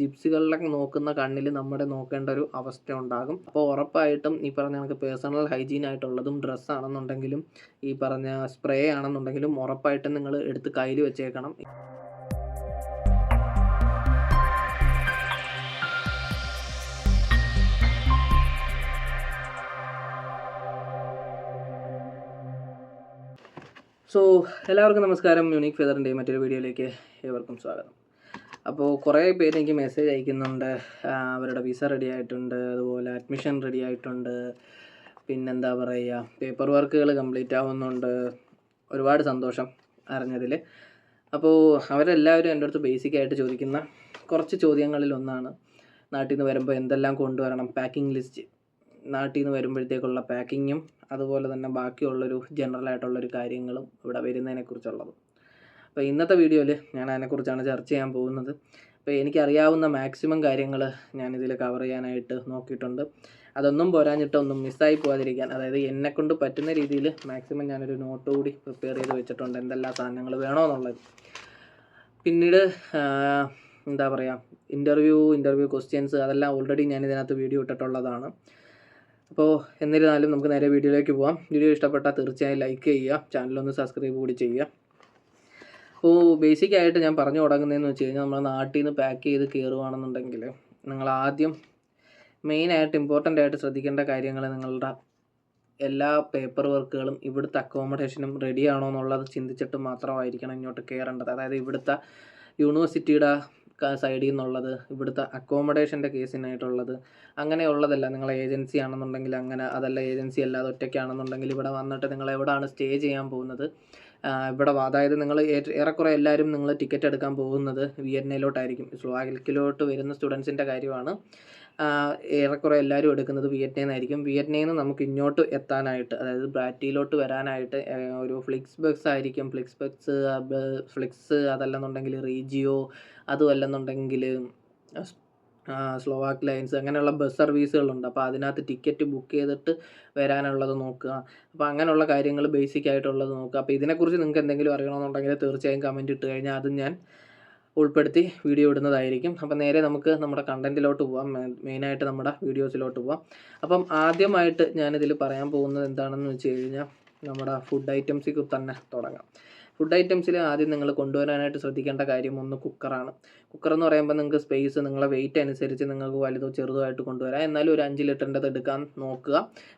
ജിപ്സികളിലൊക്കെ നോക്കുന്ന കണ്ണിൽ നമ്മുടെ നോക്കേണ്ട ഒരു അവസ്ഥ ഉണ്ടാകും. അപ്പോൾ ഉറപ്പായിട്ടും ഈ പറഞ്ഞ കണക്ക് പേഴ്സണൽ ഹൈജീൻ ആയിട്ടുള്ളതും ഡ്രസ്സാണെന്നുണ്ടെങ്കിലും ഈ പറഞ്ഞ സ്പ്രേ ആണെന്നുണ്ടെങ്കിലും ഉറപ്പായിട്ടും നിങ്ങൾ എടുത്ത് കയ്യിൽ വെച്ചേക്കണം. സോ എല്ലാവർക്കും നമസ്കാരം. യൂണിക് ഫെദറിൻ്റെ മറ്റൊരു വീഡിയോയിലേക്ക് ഏവർക്കും സ്വാഗതം. അപ്പോൾ കുറേ പേര് എനിക്ക് മെസ്സേജ് അയക്കുന്നുണ്ട്, അവരുടെ വിസ റെഡി ആയിട്ടുണ്ട്, അതുപോലെ അഡ്മിഷൻ റെഡി ആയിട്ടുണ്ട്, പിന്നെന്താ പറയുക, പേപ്പർ വർക്കുകൾ കംപ്ലീറ്റ് ആവുന്നുണ്ട്. ഒരുപാട് സന്തോഷം അറിഞ്ഞതിൽ. അപ്പോൾ അവരെല്ലാവരും എൻ്റെ അടുത്ത് ബേസിക്കായിട്ട് ചോദിക്കുന്ന കുറച്ച് ചോദ്യങ്ങളിലൊന്നാണ്, നാട്ടിൽ നിന്ന് വരുമ്പോൾ എന്തെല്ലാം കൊണ്ടുവരണം, പാക്കിംഗ് ലിസ്റ്റ്, നാട്ടിൽ നിന്ന് വരുമ്പോഴത്തേക്കുള്ള പാക്കിങ്ങും അതുപോലെ തന്നെ ബാക്കിയുള്ളൊരു ജനറലായിട്ടുള്ളൊരു കാര്യങ്ങളും ഇവിടെ വരുന്നതിനെക്കുറിച്ചുള്ളത്. അപ്പോൾ ഇന്നത്തെ വീഡിയോയിൽ ഞാൻ അതിനെക്കുറിച്ചാണ് ചർച്ച ചെയ്യാൻ പോകുന്നത്. അപ്പോൾ എനിക്കറിയാവുന്ന മാക്സിമം കാര്യങ്ങൾ ഞാനിതിൽ കവർ ചെയ്യാനായിട്ട് നോക്കിയിട്ടുണ്ട്. അതൊന്നും പോരാഞ്ഞിട്ട് ഒന്നും മിസ്സായി പോകാതിരിക്കാൻ, അതായത് എന്നെക്കൊണ്ട് പറ്റുന്ന രീതിയിൽ മാക്സിമം ഞാനൊരു നോട്ട് കൂടി പ്രിപ്പയർ ചെയ്ത് വെച്ചിട്ടുണ്ട്, എന്തെല്ലാം സാധനങ്ങൾ വേണമെന്നുള്ളത്. പിന്നീട് എന്താ പറയുക, ഇൻ്റർവ്യൂ ക്വസ്റ്റ്യൻസ് അതെല്ലാം ഓൾറെഡി ഞാൻ ഇതിനകത്ത് വീഡിയോ ഇട്ടിട്ടുള്ളതാണ്. അപ്പോൾ എന്നിരുന്നാലും നമുക്ക് നേരെ വീഡിയോയിലേക്ക് പോകാം. വീഡിയോ ഇഷ്ടപ്പെട്ടാൽ തീർച്ചയായും ലൈക്ക് ചെയ്യുക, ചാനലൊന്ന് സബ്സ്ക്രൈബ് കൂടി ചെയ്യുക. അപ്പോൾ ബേസിക്കായിട്ട് ഞാൻ പറഞ്ഞു തുടങ്ങുന്നതെന്ന് വെച്ച് കഴിഞ്ഞാൽ, നമ്മൾ നാട്ടിൽ നിന്ന് പാക്ക് ചെയ്ത് കയറുകയാണെന്നുണ്ടെങ്കിൽ നിങ്ങൾ ആദ്യം മെയിനായിട്ട് ഇമ്പോർട്ടൻ്റ് ആയിട്ട് ശ്രദ്ധിക്കേണ്ട കാര്യങ്ങൾ, നിങ്ങളുടെ എല്ലാ പേപ്പർ വർക്കുകളും ഇവിടുത്തെ അക്കോമഡേഷനും റെഡി ആണോ എന്നുള്ളത് ചിന്തിച്ചിട്ട് മാത്രമായിരിക്കണം ഇങ്ങോട്ട് കയറേണ്ടത്. അതായത് ഇവിടുത്തെ യൂണിവേഴ്സിറ്റിയുടെ സൈഡിൽ നിന്നുള്ളത്, ഇവിടുത്തെ അക്കോമഡേഷൻ്റെ കേസിനായിട്ടുള്ളത്, അങ്ങനെയുള്ളതല്ല. നിങ്ങളെ ഏജൻസി ആണെന്നുണ്ടെങ്കിൽ അങ്ങനെ, അതല്ല ഏജൻസി അല്ലാതെ ഒറ്റയ്ക്കാണെന്നുണ്ടെങ്കിൽ ഇവിടെ വന്നിട്ട് നിങ്ങൾ എവിടെയാണ് സ്റ്റേ ചെയ്യാൻ പോകുന്നത്, ഇവിടെ അതായത് നിങ്ങൾ ഏറെക്കുറെ എല്ലാവരും നിങ്ങൾ ടിക്കറ്റ് എടുക്കാൻ പോകുന്നത് വിയറ്റ്നയിലോട്ടായിരിക്കും. സ്ലോവാക്യയിലോട്ട് വരുന്ന സ്റ്റുഡൻസിൻ്റെ കാര്യമാണ്. ഏറെക്കുറെ എല്ലാവരും എടുക്കുന്നത് വിയറ്റ്നയിൽ നിന്നായിരിക്കും. വിയറ്റ്നയിൽ നിന്ന് നമുക്ക് ഇങ്ങോട്ട് എത്താനായിട്ട്, അതായത് ബ്രാറ്റിയിലോട്ട് വരാനായിട്ട് ഒരു ഫ്ലിക്സ് ബസ് ആയിരിക്കും. ഫ്ലിക്സ് അതല്ലെന്നുണ്ടെങ്കിൽ റീജിയോ, അതുമല്ലെന്നുണ്ടെങ്കിൽ സ്ലോവാക് ലൈൻസ്, അങ്ങനെയുള്ള ബസ് സർവീസുകളുണ്ട്. അപ്പോൾ അതിനകത്ത് ടിക്കറ്റ് ബുക്ക് ചെയ്തിട്ട് വരാനുള്ളത് നോക്കുക. അപ്പോൾ അങ്ങനെയുള്ള കാര്യങ്ങൾ ബേസിക് ആയിട്ടുള്ളത് നോക്കുക. അപ്പോൾ ഇതിനെക്കുറിച്ച് നിങ്ങൾക്ക് എന്തെങ്കിലും അറിയണമെന്നുണ്ടെങ്കിൽ തീർച്ചയായും കമൻറ്റ് ഇട്ട് കഴിഞ്ഞാൽ അതും ഞാൻ ഉൾപ്പെടുത്തി വീഡിയോ ഇടുന്നതായിരിക്കും. അപ്പം നേരെ നമുക്ക് നമ്മുടെ കണ്ടൻറ്റിലോട്ട് പോകാം, മെയിനായിട്ട് നമ്മുടെ വീഡിയോസിലോട്ട് പോകാം. അപ്പം ആദ്യമായിട്ട് ഞാനിതിൽ പറയാൻ പോകുന്നത് എന്താണെന്ന് വെച്ച് കഴിഞ്ഞാൽ, നമ്മുടെ ഫുഡ് ഐറ്റംസിൽ തന്നെ തുടങ്ങാം. ഫുഡ് ഐറ്റംസിൽ ആദ്യം നിങ്ങൾ കൊണ്ടുവരാനായിട്ട് ശ്രദ്ധിക്കേണ്ട കാര്യം ഒന്ന് കുക്കറാണ്. കുക്കർ എന്ന് പറയുമ്പോൾ നിങ്ങൾക്ക് സ്പേസ് നിങ്ങളെ വെയിറ്റ് അനുസരിച്ച് നിങ്ങൾക്ക് വലുതോ ചെറുതോ ആയിട്ട് കൊണ്ടുവരാം. എന്നാലും ഒരു 5 ലിറ്ററിൻ്റെത് എടുക്കാൻ നോക്കുക.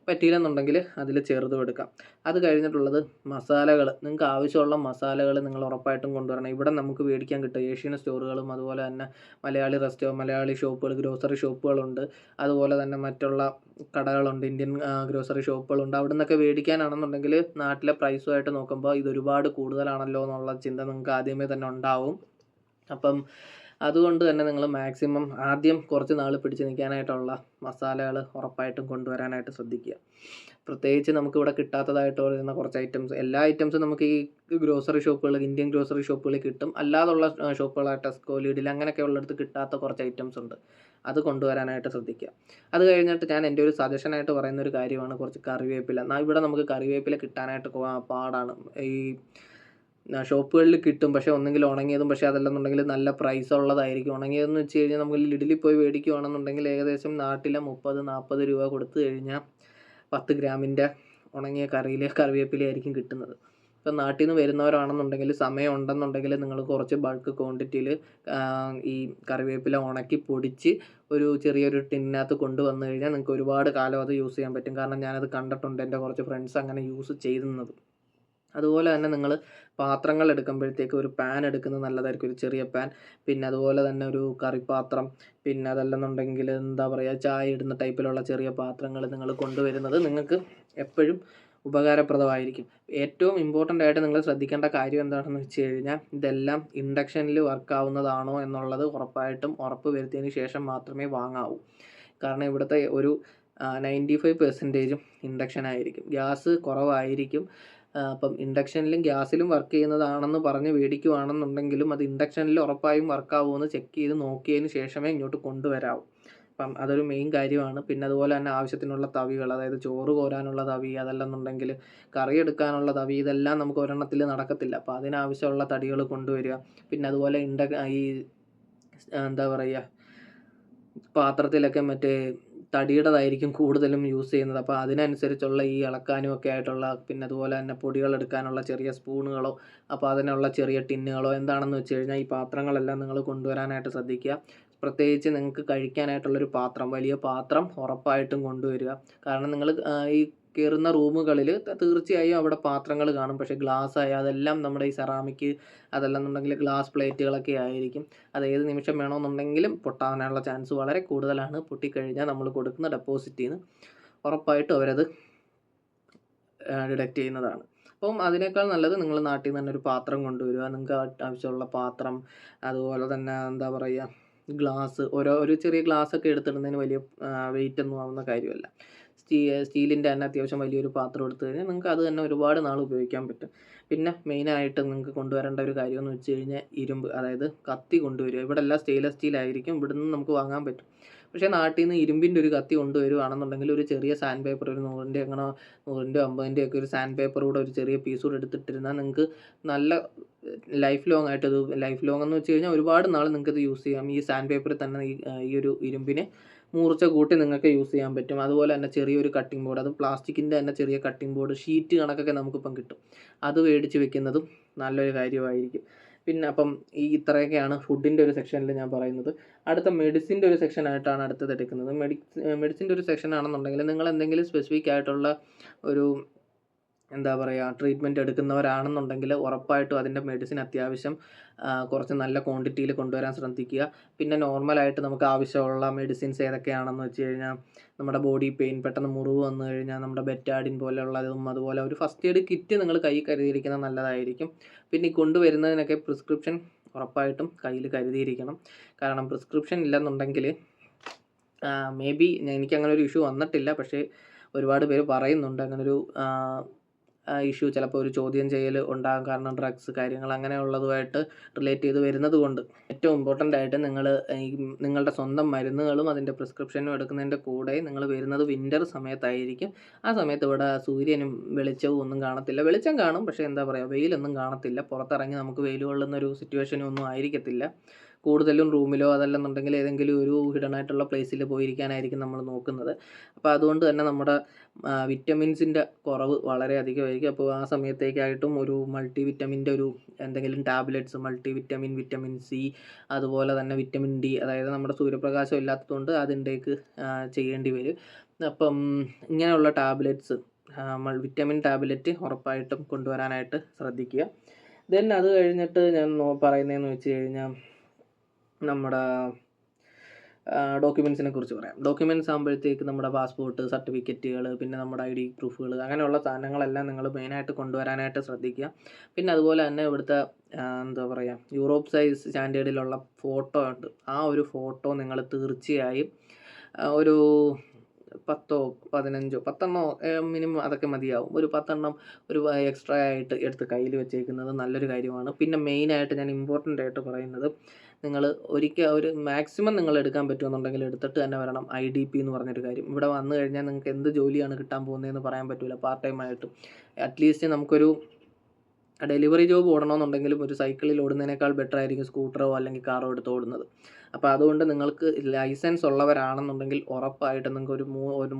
പറ്റിയില്ലെന്നുണ്ടെങ്കിൽ അതിൽ ചെറുതും എടുക്കാം. അത് കഴിഞ്ഞിട്ടുള്ളത് മസാലകൾ. നിങ്ങൾക്ക് ആവശ്യമുള്ള മസാലകൾ നിങ്ങൾ ഉറപ്പായിട്ടും കൊണ്ടുവരണം. ഇവിടെ നമുക്ക് മേടിക്കാൻ കിട്ടും ഏഷ്യൻ സ്റ്റോറുകളും, അതുപോലെ തന്നെ മലയാളി ഷോപ്പുകൾ, ഗ്രോസറി ഷോപ്പുകളുണ്ട്. അതുപോലെ തന്നെ മറ്റുള്ള കടകളുണ്ട്, ഇന്ത്യൻ ഗ്രോസറി ഷോപ്പുകളുണ്ട്. അവിടെ നിന്നൊക്കെ മേടിക്കാനാണെന്നുണ്ടെങ്കിൽ നാട്ടിലെ പ്രൈസുമായിട്ട് നോക്കുമ്പോൾ ഇതൊരുപാട് കൂടുതലാണല്ലോ എന്നുള്ള ചിന്ത നിങ്ങൾക്ക് ആദ്യമേ തന്നെ ഉണ്ടാവും. അപ്പം അതുകൊണ്ട് തന്നെ നിങ്ങൾ മാക്സിമം ആദ്യം കുറച്ച് നാൾ പിടിച്ച് നിൽക്കാനായിട്ടുള്ള മസാലകൾ ഉറപ്പായിട്ടും കൊണ്ടുവരാനായിട്ട് ശ്രദ്ധിക്കുക. പ്രത്യേകിച്ച് നമുക്കിവിടെ കിട്ടാത്തതായിട്ട് വരുന്ന കുറച്ച് ഐറ്റംസ്, എല്ലാ ഐറ്റംസും നമുക്ക് ഈ ഗ്രോസറി ഷോപ്പുകൾ, ഇന്ത്യൻ ഗ്രോസറി ഷോപ്പുകളിൽ കിട്ടും. അല്ലാതുള്ള ഷോപ്പുകളായിട്ട് ടെസ്കോ, ലിഡിൽ അങ്ങനെയൊക്കെ ഉള്ളിടത്ത് കിട്ടാത്ത കുറച്ച് ഐറ്റംസ് ഉണ്ട്, അത് കൊണ്ടുവരാനായിട്ട് ശ്രദ്ധിക്കുക. അത് കഴിഞ്ഞിട്ട് ഞാൻ എൻ്റെ ഒരു സജഷനായിട്ട് പറയുന്ന ഒരു കാര്യമാണ് കുറച്ച് കറിവേപ്പില. ഇവിടെ നമുക്ക് കറിവേപ്പില കിട്ടാനായിട്ട് പാടാണ്. ഈ ഷോപ്പുകളിൽ കിട്ടും, പക്ഷേ ഒന്നെങ്കിൽ ഉണങ്ങിയതും, പക്ഷേ അതല്ലെന്നുണ്ടെങ്കിൽ നല്ല പ്രൈസ് ഉള്ളതായിരിക്കും. ഉണങ്ങിയതെന്ന് വെച്ച് കഴിഞ്ഞാൽ നമുക്ക് ലിഡിലിൽ പോയി മേടിക്കുകയാണെന്നുണ്ടെങ്കിൽ ഏകദേശം നാട്ടിലെ 30-40 രൂപ കൊടുത്തു കഴിഞ്ഞാൽ 10 ഗ്രാമിൻ്റെ ഉണങ്ങിയ കറിവേപ്പിലയായിരിക്കും കിട്ടുന്നത്. ഇപ്പം നാട്ടിൽ നിന്ന് വരുന്നവരാണെന്നുണ്ടെങ്കിൽ, സമയം ഉണ്ടെന്നുണ്ടെങ്കിൽ നിങ്ങൾ കുറച്ച് ബൾക്ക് ക്വാണ്ടിറ്റിയിൽ ഈ കറിവേപ്പില ഉണക്കി പൊടിച്ച് ഒരു ചെറിയൊരു ടിന്നിനകത്ത് കൊണ്ടുവന്നു കഴിഞ്ഞാൽ നിങ്ങൾക്ക് ഒരുപാട് കാലം അത് യൂസ് ചെയ്യാൻ പറ്റും. കാരണം ഞാനത് കണ്ടിട്ടുണ്ട്, എൻ്റെ കുറച്ച് ഫ്രണ്ട്സ് അങ്ങനെ യൂസ് ചെയ്യുന്നത്. അതുപോലെ തന്നെ നിങ്ങൾ പാത്രങ്ങൾ എടുക്കുമ്പോഴത്തേക്ക് ഒരു പാൻ എടുക്കുന്നത് നല്ലതായിരിക്കും, ഒരു ചെറിയ പാൻ. പിന്നെ അതുപോലെ തന്നെ ഒരു കറിപ്പാത്രം, പിന്നെ അതല്ലെന്നുണ്ടെങ്കിൽ എന്താ പറയുക, ചായ ഇടുന്ന ടൈപ്പിലുള്ള ചെറിയ പാത്രങ്ങൾ നിങ്ങൾ കൊണ്ടുവരുന്നത് നിങ്ങൾക്ക് എപ്പോഴും ഉപകാരപ്രദമായിരിക്കും. ഏറ്റവും ഇമ്പോർട്ടൻ്റ് ആയിട്ട് നിങ്ങൾ ശ്രദ്ധിക്കേണ്ട കാര്യം എന്താണെന്ന് വെച്ച് കഴിഞ്ഞാൽ, ഇതെല്ലാം ഇൻഡക്ഷനിൽ വർക്കാവുന്നതാണോ എന്നുള്ളത് ഉറപ്പായിട്ടും ഉറപ്പ് വരുത്തിയതിന് ശേഷം മാത്രമേ വാങ്ങാവൂ. കാരണം ഇവിടുത്തെ ഒരു 95% ഇൻഡക്ഷൻ ആയിരിക്കും, ഗ്യാസ് കുറവായിരിക്കും. അപ്പം ഇൻഡക്ഷനിലും ഗ്യാസിലും വർക്ക് ചെയ്യുന്നതാണെന്ന് പറഞ്ഞ് മേടിക്കുകയാണെന്നുണ്ടെങ്കിലും അത് ഇൻഡക്ഷനിൽ ഉറപ്പായും വർക്കാവുമെന്ന് ചെക്ക് ചെയ്ത് നോക്കിയതിന് ശേഷമേ ഇങ്ങോട്ട് കൊണ്ടുവരാവൂ. അപ്പം അതൊരു മെയിൻ കാര്യമാണ്. പിന്നെ അതുപോലെ തന്നെ ആവശ്യത്തിനുള്ള തവികൾ, അതായത് ചോറ് കോരാനുള്ള തവി, അതല്ലെന്നുണ്ടെങ്കിൽ കറി എടുക്കാനുള്ള തവി, ഇതെല്ലാം നമുക്ക് ഒരെണ്ണത്തിൽ നടക്കത്തില്ല. അപ്പോൾ അതിനാവശ്യമുള്ള തടികൾ കൊണ്ടുവരിക. പിന്നെ അതുപോലെ എന്താ പറയുക, പാത്രത്തിലൊക്കെ മറ്റേ തടിയുടേതായിരിക്കും കൂടുതലും യൂസ് ചെയ്യുന്നത്. അപ്പോൾ അതിനനുസരിച്ചുള്ള ഈ ഇളക്കാനും ഒക്കെ ആയിട്ടുള്ള, പിന്നെ അതുപോലെ തന്നെ പൊടികളെടുക്കാനുള്ള ചെറിയ സ്പൂണുകളോ അപ്പോൾ അതിനുള്ള ചെറിയ ടിന്നുകളോ എന്താണെന്ന് വെച്ച് കഴിഞ്ഞാൽ ഈ പാത്രങ്ങളെല്ലാം നിങ്ങൾ കൊണ്ടുവരാനായിട്ട് ശ്രദ്ധിക്കുക. പ്രത്യേകിച്ച് നിങ്ങൾക്ക് കഴിക്കാനായിട്ടുള്ളൊരു പാത്രം, വലിയ പാത്രം ഉറപ്പായിട്ടും കൊണ്ടുവരിക. കാരണം നിങ്ങൾ ഈ കയറുന്ന റൂമുകളിൽ തീർച്ചയായും അവിടെ പാത്രങ്ങൾ കാണും. പക്ഷേ ഗ്ലാസ്സായ അതെല്ലാം നമ്മുടെ ഈ സെറാമിക്, അതല്ലെന്നുണ്ടെങ്കിൽ ഗ്ലാസ് പ്ലേറ്റുകളൊക്കെ ആയിരിക്കും. അത് ഏത് നിമിഷം വേണമെന്നുണ്ടെങ്കിലും പൊട്ടാനുള്ള ചാൻസ് വളരെ കൂടുതലാണ്. പൊട്ടിക്കഴിഞ്ഞാൽ നമ്മൾ കൊടുക്കുന്ന ഡെപ്പോസിറ്റിൽ നിന്ന് ഉറപ്പായിട്ടും അവരത് ഡിഡക്റ്റ് ചെയ്യുന്നതാണ്. അപ്പം അതിനേക്കാൾ നല്ലത് നിങ്ങൾ നാട്ടിൽ നിന്ന് തന്നെ ഒരു പാത്രം കൊണ്ടുവരിക. നിങ്ങൾക്ക് ആവശ്യമുള്ള പാത്രം, അതുപോലെ തന്നെ എന്താ പറയുക, ഗ്ലാസ്, ഒരു ചെറിയ ഗ്ലാസ്സൊക്കെ എടുത്തിടുന്നതിന് വലിയ വെയിറ്റൊന്നും ആവുന്ന കാര്യമല്ല. സ്റ്റീലിൻ്റെ തന്നെ അത്യാവശ്യം വലിയൊരു പാത്രം എടുത്തു കഴിഞ്ഞാൽ നിങ്ങൾക്ക് അത് തന്നെ ഒരുപാട് നാൾ ഉപയോഗിക്കാൻ പറ്റും. പിന്നെ മെയിനായിട്ട് നിങ്ങൾക്ക് കൊണ്ടുവരേണ്ട ഒരു കാര്യമെന്ന് വെച്ച് കഴിഞ്ഞാൽ ഇരുമ്പ്, അതായത് കത്തി കൊണ്ടുവരിക. ഇവിടെ എല്ലാം സ്റ്റെയിൻലെസ് സ്റ്റീലായിരിക്കും, ഇവിടെ നിന്ന് നമുക്ക് വാങ്ങാൻ പറ്റും. പക്ഷേ നാട്ടിൽ നിന്ന് ഇരുമ്പിൻ്റെ ഒരു കത്തി കൊണ്ടുവരികയാണെന്നുണ്ടെങ്കിൽ ഒരു ചെറിയ സാൻഡ് പേപ്പർ, ഒരു 100ൻ്റെ അങ്ങനെ 100ൻ്റെ 50ൻ്റെ ഒക്കെ ഒരു സാൻഡ് പേപ്പർ കൂടെ ഒരു ചെറിയ പീസ് കൂടെ എടുത്തിട്ടിരുന്നാൽ നിങ്ങൾക്ക് നല്ല ലൈഫ് ലോങ് ആയിട്ട്, ഇത് ലൈഫ് ലോങ് എന്ന് വെച്ച് കഴിഞ്ഞാൽ ഒരുപാട് നാൾ നിങ്ങൾക്കിത് യൂസ് ചെയ്യാം. ഈ സാൻഡ് പേപ്പറിൽ തന്നെ ഈ ഒരു ഇരുമ്പിനെ മൂർച്ച കൂട്ടി നിങ്ങൾക്ക് യൂസ് ചെയ്യാൻ പറ്റും. അതുപോലെ തന്നെ ചെറിയൊരു കട്ടിംഗ് ബോർഡ്, അത് പ്ലാസ്റ്റിക്കിൻ്റെ തന്നെ ചെറിയ കട്ടിംഗ് ബോർഡ്, ഷീറ്റ് കണക്കൊക്കെ നമുക്കിപ്പം കിട്ടും. അത് മേടിച്ച് വെക്കുന്നതും നല്ലൊരു കാര്യമായിരിക്കും. പിന്നെ അപ്പം ഇത്രയൊക്കെയാണ് ഫുഡിൻ്റെ ഒരു സെക്ഷനിൽ ഞാൻ പറയുന്നത്. അടുത്ത മെഡിസിൻ്റെ ഒരു സെക്ഷനായിട്ടാണ് അടുത്തത് എടുക്കുന്നത്. മെഡിസിൻ്റെ ഒരു സെക്ഷൻ ആണെന്നുണ്ടെങ്കിൽ നിങ്ങൾ എന്തെങ്കിലും സ്പെസിഫിക് ആയിട്ടുള്ള ഒരു എന്താ പറയുക ട്രീറ്റ്മെൻറ്റ് എടുക്കുന്നവരാണെന്നുണ്ടെങ്കിൽ ഉറപ്പായിട്ടും അതിൻ്റെ മെഡിസിൻ അത്യാവശ്യം കുറച്ച് നല്ല ക്വാണ്ടിറ്റിയിൽ കൊണ്ടുവരാൻ ശ്രദ്ധിക്കുക. പിന്നെ നോർമലായിട്ട് നമുക്ക് ആവശ്യമുള്ള മെഡിസിൻസ് ഏതൊക്കെയാണെന്ന് വെച്ച് കഴിഞ്ഞാൽ നമ്മുടെ ബോഡി പെയിൻ, പെട്ടെന്ന് മുറിവ് വന്നു കഴിഞ്ഞാൽ നമ്മുടെ ബെറ്റാഡിൻ പോലെയുള്ളതും, അതുപോലെ ഒരു ഫസ്റ്റ് എയ്ഡ് കിറ്റ് നിങ്ങൾ കയ്യിൽ കരുതിയിരിക്കുന്നത് നല്ലതായിരിക്കും. പിന്നെ ഈ കൊണ്ടുവരുന്നതിനൊക്കെ പ്രിസ്ക്രിപ്ഷൻ ഉറപ്പായിട്ടും കയ്യിൽ കരുതിയിരിക്കണം. കാരണം പ്രിസ്ക്രിപ്ഷൻ ഇല്ലെന്നുണ്ടെങ്കിൽ മേ ബി എനിക്കങ്ങനെ ഒരു ഇഷ്യൂ വന്നിട്ടില്ല, പക്ഷേ ഒരുപാട് പേര് പറയുന്നുണ്ട് അങ്ങനൊരു ഇഷ്യൂ ചിലപ്പോൾ ഒരു ചോദ്യം ചെയ്യൽ ഉണ്ടാകും. കാരണം ഡ്രഗ്സ് കാര്യങ്ങൾ അങ്ങനെയുള്ളതുമായിട്ട് റിലേറ്റ് ചെയ്ത് വരുന്നത് കൊണ്ട് ഏറ്റവും ഇമ്പോർട്ടൻ്റ് ആയിട്ട് നിങ്ങൾ നിങ്ങളുടെ സ്വന്തം മരുന്നുകളും അതിൻ്റെ പ്രിസ്ക്രിപ്ഷനും എടുക്കുന്നതിൻ്റെ കൂടെ നിങ്ങൾ വരുന്നത് വിൻ്റർ സമയത്തായിരിക്കും. ആ സമയത്ത് ഇവിടെ സൂര്യനും വെളിച്ചവും ഒന്നും കാണത്തില്ല. വെളിച്ചം കാണും, പക്ഷേ എന്താ പറയുക, വെയിലൊന്നും കാണത്തില്ല. പുറത്തിറങ്ങി നമുക്ക് വെയിൽ കൊള്ളുന്നൊരു സിറ്റുവേഷനും ഒന്നും ആയിരിക്കത്തില്ല. കൂടുതലും റൂമിലോ അതല്ലെന്നുണ്ടെങ്കിൽ ഏതെങ്കിലും ഒരു ഹിഡൻ ആയിട്ടുള്ള പ്ലേസിൽ പോയിരിക്കാനായിരിക്കും നമ്മൾ നോക്കുന്നത്. അപ്പോൾ അതുകൊണ്ട് തന്നെ നമ്മുടെ വിറ്റമിൻസിൻ്റെ കുറവ് വളരെ അധികമായിരിക്കും. അപ്പോൾ ആ സമയത്തേക്കായിട്ടും ഒരു മൾട്ടി വിറ്റമിൻ്റെ ഒരു എന്തെങ്കിലും tablets, multi vitamin, vitamin C, അതുപോലെ തന്നെ വിറ്റമിൻ ഡി, അതായത് നമ്മുടെ സൂര്യപ്രകാശം ഇല്ലാത്തതുകൊണ്ട് അതിൻ്റേക്ക് ചെയ്യേണ്ടി വരും. അപ്പം ഇങ്ങനെയുള്ള ടാബ്ലറ്റ്സ്, വിറ്റമിൻ ടാബ്ലറ്റ് ഉറപ്പായിട്ടും കൊണ്ടുവരാനായിട്ട് ശ്രദ്ധിക്കുക. ദെൻ അത് കഴിഞ്ഞിട്ട് ഞാൻ പറയുന്നതെന്ന് വെച്ച് കഴിഞ്ഞാൽ നമ്മുടെ ഡോക്യുമെൻസിനെ കുറിച്ച് പറയാം. ഡോക്യുമെൻറ്റ്സ് ആകുമ്പോഴത്തേക്ക് നമ്മുടെ പാസ്പോർട്ട്, സർട്ടിഫിക്കറ്റുകൾ, പിന്നെ നമ്മുടെ ID പ്രൂഫുകൾ, അങ്ങനെയുള്ള സാധനങ്ങളെല്ലാം നിങ്ങൾ മെയിനായിട്ട് കൊണ്ടുവരാനായിട്ട് ശ്രദ്ധിക്കുക. പിന്നെ അതുപോലെ തന്നെ ഇവിടുത്തെ എന്താ പറയുക, യൂറോപ്പ് സൈസ് സ്റ്റാൻഡേർഡിലുള്ള ഫോട്ടോ ഉണ്ട്. ആ ഒരു ഫോട്ടോ നിങ്ങൾ തീർച്ചയായും ഒരു 10 15 മിനിമം അതൊക്കെ മതിയാവും. ഒരു 10 ഒരു എക്സ്ട്രാ ആയിട്ട് എടുത്ത് കയ്യിൽ വെച്ചേക്കുന്നത് നല്ലൊരു കാര്യമാണ്. പിന്നെ മെയിനായിട്ട് ഞാൻ ഇമ്പോർട്ടൻ്റ് ആയിട്ട് പറയുന്നത്, നിങ്ങൾ ഒരു മാക്സിമം നിങ്ങൾ എടുക്കാൻ പറ്റുമെന്നുണ്ടെങ്കിൽ എടുത്തിട്ട് തന്നെ വരണം IDP എന്ന് പറഞ്ഞൊരു കാര്യം. ഇവിടെ വന്നു കഴിഞ്ഞാൽ നിങ്ങൾക്ക് എന്ത് ജോലിയാണ് കിട്ടാൻ പോകുന്നതെന്ന് പറയാൻ പറ്റില്ല. പാർട്ട് ടൈം ആയിട്ടും അറ്റ്ലീസ്റ്റ് നമുക്കൊരു ഡെലിവറി ജോബ് ഓടണമെന്നുണ്ടെങ്കിലും ഒരു സൈക്കിളിൽ ഓടുന്നതിനേക്കാൾ ബെറ്റർ ആയിരിക്കും സ്കൂട്ടറോ അല്ലെങ്കിൽ കാറോ എടുത്ത് ഓടുന്നത്. അപ്പോൾ അതുകൊണ്ട് നിങ്ങൾക്ക് ലൈസൻസ് ഉള്ളവരാണെന്നുണ്ടെങ്കിൽ ഉറപ്പായിട്ടും നിങ്ങൾക്ക് ഒരു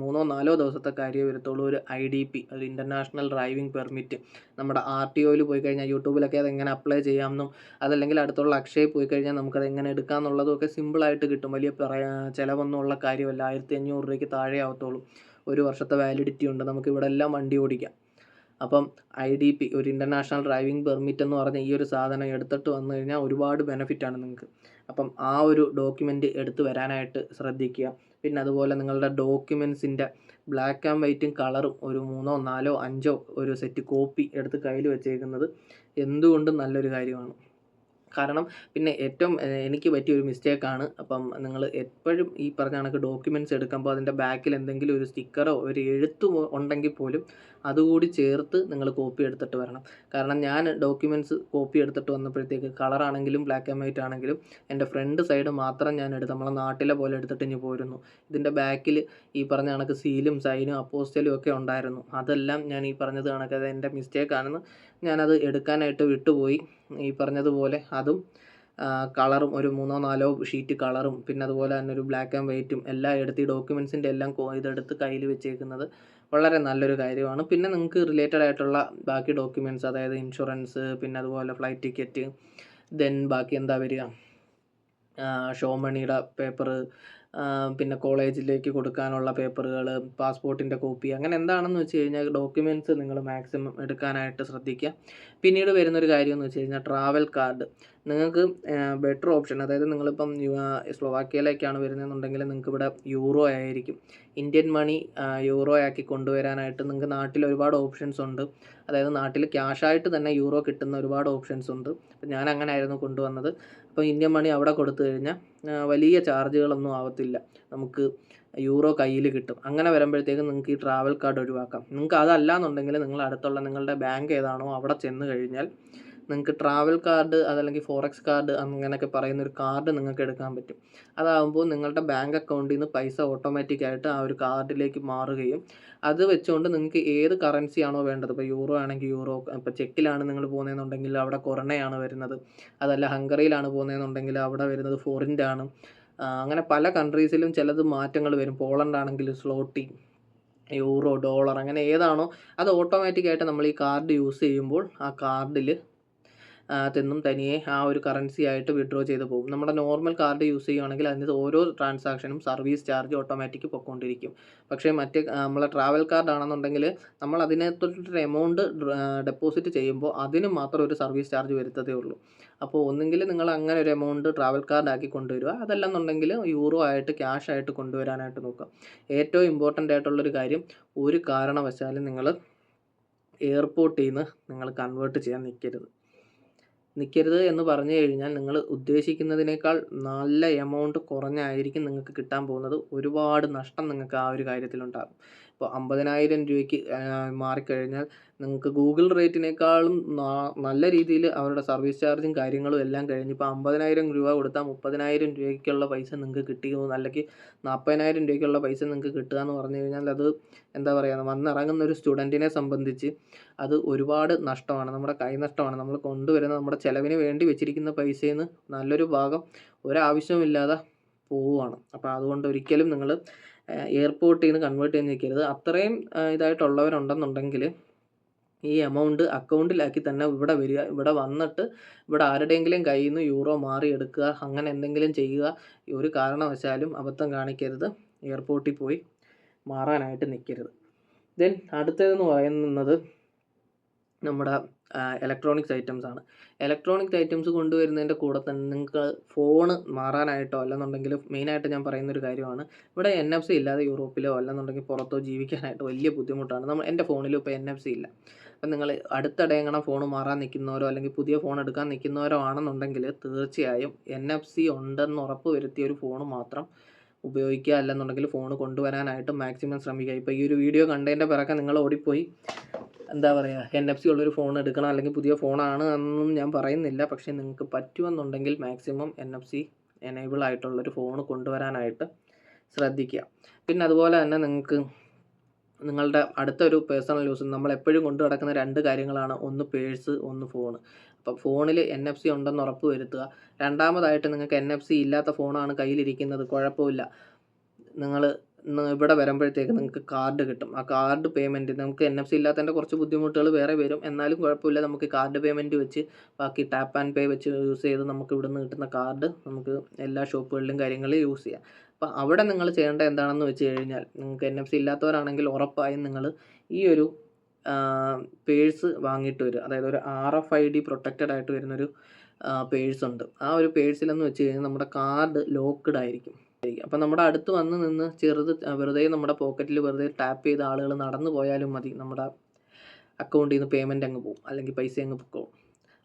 3-4 ദിവസത്തെ കാര്യമേ വരത്തുള്ളൂ. ഒരു IDP, ഒരു ഇൻ്റർനാഷണൽ ഡ്രൈവിംഗ് പെർമിറ്റ്, നമ്മുടെ RTOയിൽ പോയി കഴിഞ്ഞാൽ യൂട്യൂബിലൊക്കെ അതെങ്ങനെ അപ്ലൈ ചെയ്യാമെന്നും, അതല്ലെങ്കിൽ അടുത്തുള്ള അക്ഷയയിൽ പോയി കഴിഞ്ഞാൽ നമുക്കത് എങ്ങനെ എടുക്കാമെന്നുള്ളതും ഒക്കെ സിമ്പിളായിട്ട് കിട്ടും. വലിയ ചിലവൊന്നും ഉള്ള കാര്യമല്ല. 1500 രൂപയ്ക്ക് താഴെ ആവത്തുള്ളൂ. 1 വർഷത്തെ വാലിഡിറ്റി ഉണ്ട്. നമുക്ക് ഇവിടെ എല്ലാം വണ്ടി ഓടിക്കാം. അപ്പം IDP, ഒരു ഇൻ്റർനാഷണൽ ഡ്രൈവിംഗ് പെർമിറ്റ് എന്ന് പറഞ്ഞ ഈ ഒരു സാധനം എടുത്തിട്ട് വന്നു കഴിഞ്ഞാൽ ഒരുപാട് ബെനിഫിറ്റാണ് നിങ്ങൾക്ക്. അപ്പം ആ ഒരു ഡോക്യുമെൻ്റ് എടുത്ത് വരാനായിട്ട് ശ്രദ്ധിക്കുക. പിന്നെ അതുപോലെ നിങ്ങളുടെ ഡോക്യുമെൻസിൻ്റെ ബ്ലാക്ക് ആൻഡ് വൈറ്റും കളറും ഒരു 3, 4, 5 ഒരു സെറ്റ് കോപ്പി എടുത്ത് കയ്യിൽ വെച്ചേക്കുന്നത് എന്തുകൊണ്ടും നല്ലൊരു കാര്യമാണ്. കാരണം പിന്നെ ഏറ്റവും എനിക്ക് പറ്റിയൊരു മിസ്റ്റേക്കാണ്. അപ്പം നിങ്ങൾ എപ്പോഴും ഈ പറഞ്ഞ കണക്ക് ഡോക്യുമെൻറ്റ്സ് എടുക്കുമ്പോൾ അതിൻ്റെ ബാക്കിൽ എന്തെങ്കിലും ഒരു സ്റ്റിക്കറോ ഒരു എഴുത്തും ഉണ്ടെങ്കിൽ പോലും അതുകൂടി ചേർത്ത് നിങ്ങൾ കോപ്പി എടുത്തിട്ട് വരണം. കാരണം ഞാൻ ഡോക്യുമെൻറ്റ്സ് കോപ്പി എടുത്തിട്ട് വന്നപ്പോഴത്തേക്ക് കളറാണെങ്കിലും ബ്ലാക്ക് ആൻഡ് വൈറ്റ് ആണെങ്കിലും എൻ്റെ ഫ്രണ്ട് സൈഡ് മാത്രം ഞാൻ നമ്മളെ നാട്ടിലെ പോലെ എടുത്തിട്ട് ഇനി പോരുന്നു. ഇതിൻ്റെ ബാക്കിൽ ഈ പറഞ്ഞ കണക്ക് സീലും സൈനും അപ്പോസ്റ്റലും ഒക്കെ ഉണ്ടായിരുന്നു. അതെല്ലാം ഞാൻ ഈ പറഞ്ഞത് കണക്ക് അത് എൻ്റെ മിസ്റ്റേക്കാണെന്ന് ഞാനത് എടുക്കാനായിട്ട് വിട്ടുപോയി. ഈ പറഞ്ഞതുപോലെ അതും കളറും ഒരു 3-4 ഷീറ്റ് കളറും പിന്നെ അതുപോലെ തന്നെ ഒരു ബ്ലാക്ക് ആൻഡ് വൈറ്റും എല്ലാം എടുത്ത് ഈ ഡോക്യുമെൻസിൻ്റെ എല്ലാം ഇതെടുത്ത് കയ്യിൽ വെച്ചേക്കുന്നത് വളരെ നല്ലൊരു കാര്യമാണ്. പിന്നെ നിങ്ങൾക്ക് റിലേറ്റഡ് ആയിട്ടുള്ള ബാക്കി ഡോക്യുമെൻറ്റ്സ്, അതായത് ഇൻഷുറൻസ്, പിന്നെ അതുപോലെ ഫ്ലൈറ്റ് ടിക്കറ്റ്, ദെൻ ബാക്കി എന്താ വരിക, ഷോ മണിയുടെ പേപ്പറ്, പിന്നെ കോളേജിലേക്ക് കൊടുക്കാനുള്ള പേപ്പറുകൾ, പാസ്പോർട്ടിൻ്റെ കോപ്പി, അങ്ങനെ എന്താണെന്ന് വെച്ച് കഴിഞ്ഞാൽ ഡോക്യുമെൻറ്റ്സ് നിങ്ങൾ മാക്സിമം എടുക്കാനായിട്ട് ശ്രദ്ധിക്കുക. പിന്നീട് വരുന്നൊരു കാര്യം എന്ന് വെച്ച് കഴിഞ്ഞാൽ ട്രാവൽ കാർഡ്. നിങ്ങൾക്ക് ബെറ്റർ ഓപ്ഷൻ, അതായത് നിങ്ങളിപ്പം സ്ലോവാക്യയിലേക്കാണ് വരുന്നതെന്നുണ്ടെങ്കിൽ നിങ്ങൾക്ക് ഇവിടെ യൂറോ ആയിരിക്കും. ഇന്ത്യൻ മണി യൂറോ ആക്കി കൊണ്ടുവരാനായിട്ട് നിങ്ങൾക്ക് നാട്ടിൽ ഒരുപാട് ഓപ്ഷൻസ് ഉണ്ട്. അതായത് നാട്ടിൽ ക്യാഷായിട്ട് തന്നെ യൂറോ കിട്ടുന്ന ഒരുപാട് ഓപ്ഷൻസ് ഉണ്ട്. അപ്പം ഞാൻ അങ്ങനെ ആയിരുന്നു കൊണ്ടുവന്നത്. അപ്പോൾ ഇന്ത്യൻ മണി അവിടെ കൊടുത്തു കഴിഞ്ഞാൽ വലിയ ചാർജുകളൊന്നും ആവത്തില്ല, നമുക്ക് യൂറോ കയ്യിൽ കിട്ടും. അങ്ങനെ വരുമ്പോഴത്തേക്കും നിങ്ങൾക്ക് ഈ ട്രാവൽ കാർഡ് ഒഴിവാക്കാം. നിങ്ങൾക്ക് അതല്ല എന്നുണ്ടെങ്കിൽ നിങ്ങൾ അടുത്തുള്ള നിങ്ങളുടെ ബാങ്ക് ഏതാണോ അവിടെ ചെന്ന് കഴിഞ്ഞാൽ നിങ്ങൾക്ക് ട്രാവൽ കാർഡ് അതല്ലെങ്കിൽ ഫോറക്സ് കാർഡ് അങ്ങനെയൊക്കെ പറയുന്നൊരു കാർഡ് നിങ്ങൾക്ക് എടുക്കാൻ പറ്റും. അതാകുമ്പോൾ നിങ്ങളുടെ ബാങ്ക് അക്കൗണ്ടിൽ നിന്ന് പൈസ ഓട്ടോമാറ്റിക്കായിട്ട് ആ ഒരു കാർഡിലേക്ക് മാറുകയും അത് വെച്ചുകൊണ്ട് നിങ്ങൾക്ക് ഏത് കറൻസിയാണോ വേണ്ടത്, ഇപ്പോൾ യൂറോ ആണെങ്കിൽ യൂറോ, ഇപ്പോൾ ചെക്കിലാണ് നിങ്ങൾ പോകുന്നതെന്നുണ്ടെങ്കിൽ അവിടെ കൊറോണയാണ് വരുന്നത്, അതല്ല ഹംഗറിയിലാണ് പോകുന്നതെന്നുണ്ടെങ്കിൽ അവിടെ വരുന്നത് ഫോറിൻ്റ് ആണ്. അങ്ങനെ പല കൺട്രീസിലും ചിലത് മാറ്റങ്ങൾ വരും. പോളണ്ട് ആണെങ്കിൽ സ്ലോട്ടി, യൂറോ, ഡോളർ, അങ്ങനെ ഏതാണോ അത് ഓട്ടോമാറ്റിക്കായിട്ട് നമ്മൾ ഈ കാർഡ് യൂസ് ചെയ്യുമ്പോൾ ആ കാർഡിൽ തെന്നും തനിയെ ആ ഒരു കറൻസി ആയിട്ട് വിഡ്രോ ചെയ്ത് പോകും. നമ്മുടെ നോർമൽ കാർഡ് യൂസ് ചെയ്യുകയാണെങ്കിൽ അതിന് ഓരോ ട്രാൻസാക്ഷനും സർവീസ് ചാർജ് ഓട്ടോമാറ്റിക് പൊയ്ക്കൊണ്ടിരിക്കും. പക്ഷേ മറ്റേ നമ്മളെ ട്രാവൽ കാർഡ് ആണെന്നുണ്ടെങ്കിൽ നമ്മൾ അതിനകത്തൊരു എമൗണ്ട് ഡെപ്പോസിറ്റ് ചെയ്യുമ്പോൾ അതിന് മാത്രം ഒരു സർവീസ് ചാർജ് വരുത്തതേ ഉള്ളൂ. അപ്പോൾ ഒന്നുകിൽ നിങ്ങൾ അങ്ങനെ ഒരു എമൗണ്ട് ട്രാവൽ കാർഡ് ആക്കി കൊണ്ടുവരിക, അതല്ലെന്നുണ്ടെങ്കിൽ യൂറോ ആയിട്ട് ക്യാഷ് ആയിട്ട് കൊണ്ടുവരാനായിട്ട് നോക്കുക. ഏറ്റവും ഇമ്പോർട്ടൻ്റ് ആയിട്ടുള്ളൊരു കാര്യം, ഒരു കാരണവശാലും നിങ്ങൾ എയർപോർട്ടിൽ നിന്ന് നിങ്ങൾ കൺവേർട്ട് ചെയ്യാൻ നിൽക്കരുത് എന്ന് പറഞ്ഞു കഴിഞ്ഞാൽ നിങ്ങൾ ഉദ്ദേശിക്കുന്നതിനേക്കാൾ നല്ല എമൗണ്ട് കുറഞ്ഞായിരിക്കും നിങ്ങൾക്ക് കിട്ടാൻ പോകുന്നത്. ഒരുപാട് നഷ്ടം നിങ്ങൾക്ക് ആ ഒരു കാര്യത്തിലുണ്ടാകും. ഇപ്പോൾ 50,000 രൂപയ്ക്ക് മാറിക്കഴിഞ്ഞാൽ നിങ്ങൾക്ക് ഗൂഗിൾ റേറ്റിനേക്കാളും നല്ല രീതിയിൽ അവരുടെ സർവീസ് ചാർജും കാര്യങ്ങളും എല്ലാം കഴിഞ്ഞ് ഇപ്പോൾ 50,000 രൂപ കൊടുത്താൽ 30,000 രൂപയ്ക്കുള്ള പൈസ നിങ്ങൾക്ക് കിട്ടിയോ, അല്ലെങ്കിൽ 40,000 രൂപയ്ക്കുള്ള പൈസ നിങ്ങൾക്ക് കിട്ടുക എന്ന് പറഞ്ഞു കഴിഞ്ഞാൽ അത് എന്താ പറയുക, വന്നിറങ്ങുന്ന ഒരു സ്റ്റുഡൻറ്റിനെ സംബന്ധിച്ച് അത് ഒരുപാട് നഷ്ടമാണ്, നമ്മുടെ കൈനഷ്ടമാണ്. നമ്മൾ കൊണ്ടുവരുന്ന നമ്മുടെ ചിലവിന് വേണ്ടി വെച്ചിരിക്കുന്ന പൈസയിൽ നിന്ന് നല്ലൊരു ഭാഗം ഒരാവശ്യവുമില്ലാതെ പോവുകയാണ്. അപ്പോൾ അതുകൊണ്ട് ഒരിക്കലും നിങ്ങൾ എയർപോർട്ടിൽ നിന്ന് കൺവേർട്ട് ചെയ്യാൻ നിൽക്കരുത്. അത്രയും ഇതായിട്ടുള്ളവരുണ്ടെന്നുണ്ടെങ്കിൽ ഈ എമൗണ്ട് അക്കൗണ്ടിലാക്കി തന്നെ ഇവിടെ വരിക, ഇവിടെ വന്നിട്ട് ഇവിടെ ആരുടെയെങ്കിലും കയ്യിൽ നിന്ന് യൂറോ മാറിയെടുക്കുക, അങ്ങനെ എന്തെങ്കിലും ചെയ്യുക. ഒരു കാരണവശാലും അബദ്ധം കാണിക്കരുത്, എയർപോർട്ടിൽ പോയി മാറാനായിട്ട് നിൽക്കരുത്. ദെൻ അടുത്തതെന്ന് പറയുന്നത് നമ്മുടെ ഇലക്ട്രോണിക്സ് ഐറ്റംസ് ആണ്. ഇലക്ട്രോണിക്സ് ഐറ്റംസ് കൊണ്ടുവരുന്നതിൻ്റെ കൂടെ തന്നെ നിങ്ങൾക്ക് ഫോണ് മാറാനായിട്ടോ അല്ലെന്നുണ്ടെങ്കിൽ മെയിനായിട്ട് ഞാൻ പറയുന്നൊരു കാര്യമാണ്, ഇവിടെ NFC ഇല്ലാതെ യൂറോപ്പിലോ അല്ലെന്നുണ്ടെങ്കിൽ പുറത്തോ ജീവിക്കാനായിട്ട് വലിയ ബുദ്ധിമുട്ടാണ്. എൻ്റെ ഫോണിലും ഇപ്പോൾ NFC ഇല്ല. അപ്പം നിങ്ങൾ അടുത്തിടെ എങ്ങനെ ഫോൺ മാറാൻ നിൽക്കുന്നവരോ അല്ലെങ്കിൽ പുതിയ ഫോൺ എടുക്കാൻ നിൽക്കുന്നവരോ ആണെന്നുണ്ടെങ്കിൽ തീർച്ചയായും NFC ഉണ്ടെന്ന് ഉറപ്പ് വരുത്തിയ ഒരു ഫോൺ മാത്രം ഉപയോഗിക്കുക, അല്ലെന്നുണ്ടെങ്കിൽ ഫോൺ കൊണ്ടുവരാനായിട്ട് മാക്സിമം ശ്രമിക്കുക. ഇപ്പോൾ ഈ ഒരു വീഡിയോ കണ്ടതിൻ്റെ പിറകെ നിങ്ങൾ ഓടിപ്പോയി എന്താ പറയുക, NFC ഉള്ളൊരു ഫോൺ എടുക്കണം അല്ലെങ്കിൽ പുതിയ ഫോണാണ് എന്നൊന്നും ഞാൻ പറയുന്നില്ല. പക്ഷേ നിങ്ങൾക്ക് പറ്റുമെന്നുണ്ടെങ്കിൽ മാക്സിമം NFC എനേബിൾ ആയിട്ടുള്ളൊരു ഫോൺ കൊണ്ടുവരാനായിട്ട് ശ്രദ്ധിക്കുക. പിന്നെ അതുപോലെ തന്നെ നിങ്ങൾക്ക് നിങ്ങളുടെ അടുത്തൊരു പേഴ്സണൽ യൂസ്, നമ്മളെപ്പോഴും കൊണ്ടു നടക്കുന്ന 2 കാര്യങ്ങളാണ്, ഒന്ന് പേഴ്സ്, ഒന്ന് ഫോൺ. അപ്പോൾ ഫോണിൽ NFC ഉണ്ടെന്ന് ഉറപ്പ് വരുത്തുക. രണ്ടാമതായിട്ട് നിങ്ങൾക്ക് NFC ഇല്ലാത്ത ഫോണാണ് കയ്യിലിരിക്കുന്നത്, കുഴപ്പമില്ല, നിങ്ങൾ ഇവിടെ വരുമ്പോഴത്തേക്ക് നിങ്ങൾക്ക് കാർഡ് കിട്ടും. ആ കാർഡ് പേയ്മെൻറ്റ്, നമുക്ക് NFC ഇല്ലാത്തതിൻ്റെ കുറച്ച് ബുദ്ധിമുട്ടുകൾ വേറെ വരും, എന്നാലും കുഴപ്പമില്ല, നമുക്ക് കാർഡ് പേയ്മെൻറ്റ് വെച്ച് ബാക്കി ടാപ്പ് ആൻഡ് പേ വെച്ച് യൂസ് ചെയ്ത് നമുക്ക് ഇവിടെ നിന്ന് കിട്ടുന്ന കാർഡ് നമുക്ക് എല്ലാ ഷോപ്പുകളിലും കാര്യങ്ങളിൽ യൂസ് ചെയ്യാം. അപ്പോൾ അവിടെ നിങ്ങൾ ചെയ്യേണ്ടത് എന്താണെന്ന് വെച്ച് കഴിഞ്ഞാൽ, നിങ്ങൾക്ക് NFC ഇല്ലാത്തവരാണെങ്കിൽ ഉറപ്പായും നിങ്ങൾ ഈ ഒരു പേഴ്സ് വാങ്ങിയിട്ട് വരിക. അതായത് ഒരു RFID പ്രൊട്ടക്റ്റഡ് ആയിട്ട് വരുന്നൊരു പേഴ്സുണ്ട്. ആ ഒരു പേഴ്സിലെന്ന് വെച്ച് കഴിഞ്ഞാൽ നമ്മുടെ കാർഡ് ലോക്ക്ഡ് ആയിരിക്കും. അപ്പം നമ്മുടെ അടുത്ത് വന്ന് നിന്ന് വെറുതെ നമ്മുടെ പോക്കറ്റിൽ വെറുതെ ടാപ്പ് ചെയ്ത ആളുകൾ നടന്നു പോയാലും മതി, നമ്മുടെ അക്കൗണ്ടിൽ നിന്ന് പേയ്മെൻറ്റ് അങ്ങ് പോകും, അല്ലെങ്കിൽ പൈസ അങ്ങ് പോകും.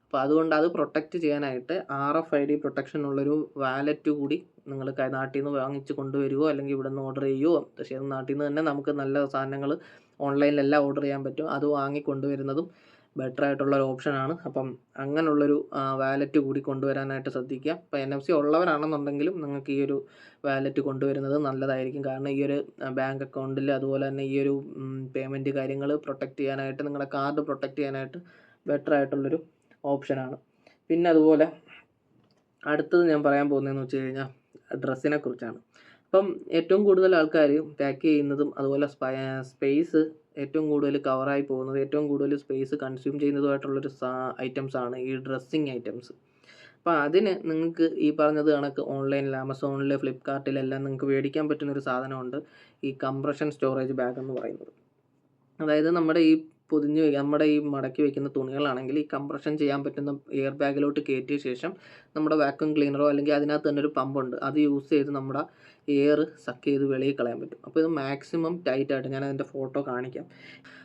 അപ്പോൾ അതുകൊണ്ട് അത് പ്രൊട്ടക്റ്റ് ചെയ്യാനായിട്ട് RFID പ്രൊട്ടക്ഷൻ ഉള്ളൊരു വാലറ്റ് കൂടി നിങ്ങൾ നാട്ടിൽ നിന്ന് വാങ്ങിച്ച് കൊണ്ടുവരികയോ അല്ലെങ്കിൽ ഇവിടെ നിന്ന് ഓർഡർ ചെയ്യുകയോ, പക്ഷേ നാട്ടിൽ നിന്ന് തന്നെ നമുക്ക് നല്ല സാധനങ്ങൾ ഓൺലൈനിലെല്ലാം ഓർഡർ ചെയ്യാൻ പറ്റും, അത് വാങ്ങി കൊണ്ടുവരുന്നതും ബെറ്റർ ആയിട്ടുള്ളൊരു ഓപ്ഷനാണ്. അപ്പം അങ്ങനെയുള്ളൊരു വാലറ്റ് കൂടി കൊണ്ടുവരാനായിട്ട് ശ്രദ്ധിക്കുക. ഇപ്പോൾ NFC ഉള്ളവരാണെന്നുണ്ടെങ്കിലും നിങ്ങൾക്ക് ഈ ഒരു വാലറ്റ് കൊണ്ടുവരുന്നത് നല്ലതായിരിക്കും. കാരണം ഈ ഒരു ബാങ്ക് അക്കൗണ്ടിൽ അതുപോലെ തന്നെ ഈ ഒരു പേയ്മെൻറ്റ് കാര്യങ്ങൾ പ്രൊട്ടക്റ്റ് ചെയ്യാനായിട്ട്, നിങ്ങളുടെ കാർഡ് പ്രൊട്ടക്റ്റ് ചെയ്യാനായിട്ട് ബെറ്റർ ആയിട്ടുള്ളൊരു ഓപ്ഷനാണ്. പിന്നെ അതുപോലെ അടുത്തത് ഞാൻ പറയാൻ പോകുന്നതെന്ന് വെച്ച് കഴിഞ്ഞാൽ ഡ്രസ്സിനെ കുറിച്ചാണ്. അപ്പം ഏറ്റവും കൂടുതൽ ആൾക്കാർ പാക്ക് ചെയ്യുന്നതും അതുപോലെ സ്പേസ് ഏറ്റവും കൂടുതൽ കവറായി പോകുന്നത്, ഏറ്റവും കൂടുതൽ സ്പേസ് കൺസ്യൂം ചെയ്യുന്നതുമായിട്ടുള്ളൊരു ഐറ്റംസാണ് ഈ ഡ്രസ്സിങ് ഐറ്റംസ്. അപ്പോൾ അതിന് നിങ്ങൾക്ക് ഈ പറഞ്ഞത് കണക്ക് ഓൺലൈനിൽ ആമസോണിൽ, ഫ്ലിപ്കാർട്ടിലെല്ലാം നിങ്ങൾക്ക് മേടിക്കാൻ പറ്റുന്നൊരു സാധനമുണ്ട്, ഈ കംപ്രഷൻ സ്റ്റോറേജ് ബാഗ് എന്ന് പറയുന്നത്. അതായത് നമ്മുടെ ഈ നമ്മുടെ ഈ മടക്കി വയ്ക്കുന്ന തുണികളാണെങ്കിൽ ഈ കംപ്രഷൻ ചെയ്യാൻ പറ്റുന്ന എയർ ബാഗിലോട്ട് കയറ്റിയ ശേഷം നമ്മുടെ വാക്യൂം ക്ലീനറോ അല്ലെങ്കിൽ അതിനകത്ത് തന്നെ ഒരു പമ്പുണ്ട്, അത് യൂസ് ചെയ്ത് നമ്മുടെ എയർ സക്ക് ചെയ്ത് വെളിയിൽ കളയാൻ പറ്റും. അപ്പോൾ ഇത് മാക്സിമം ടൈറ്റായിട്ട് ഞാൻ അതിൻ്റെ ഫോട്ടോ കാണിക്കാം.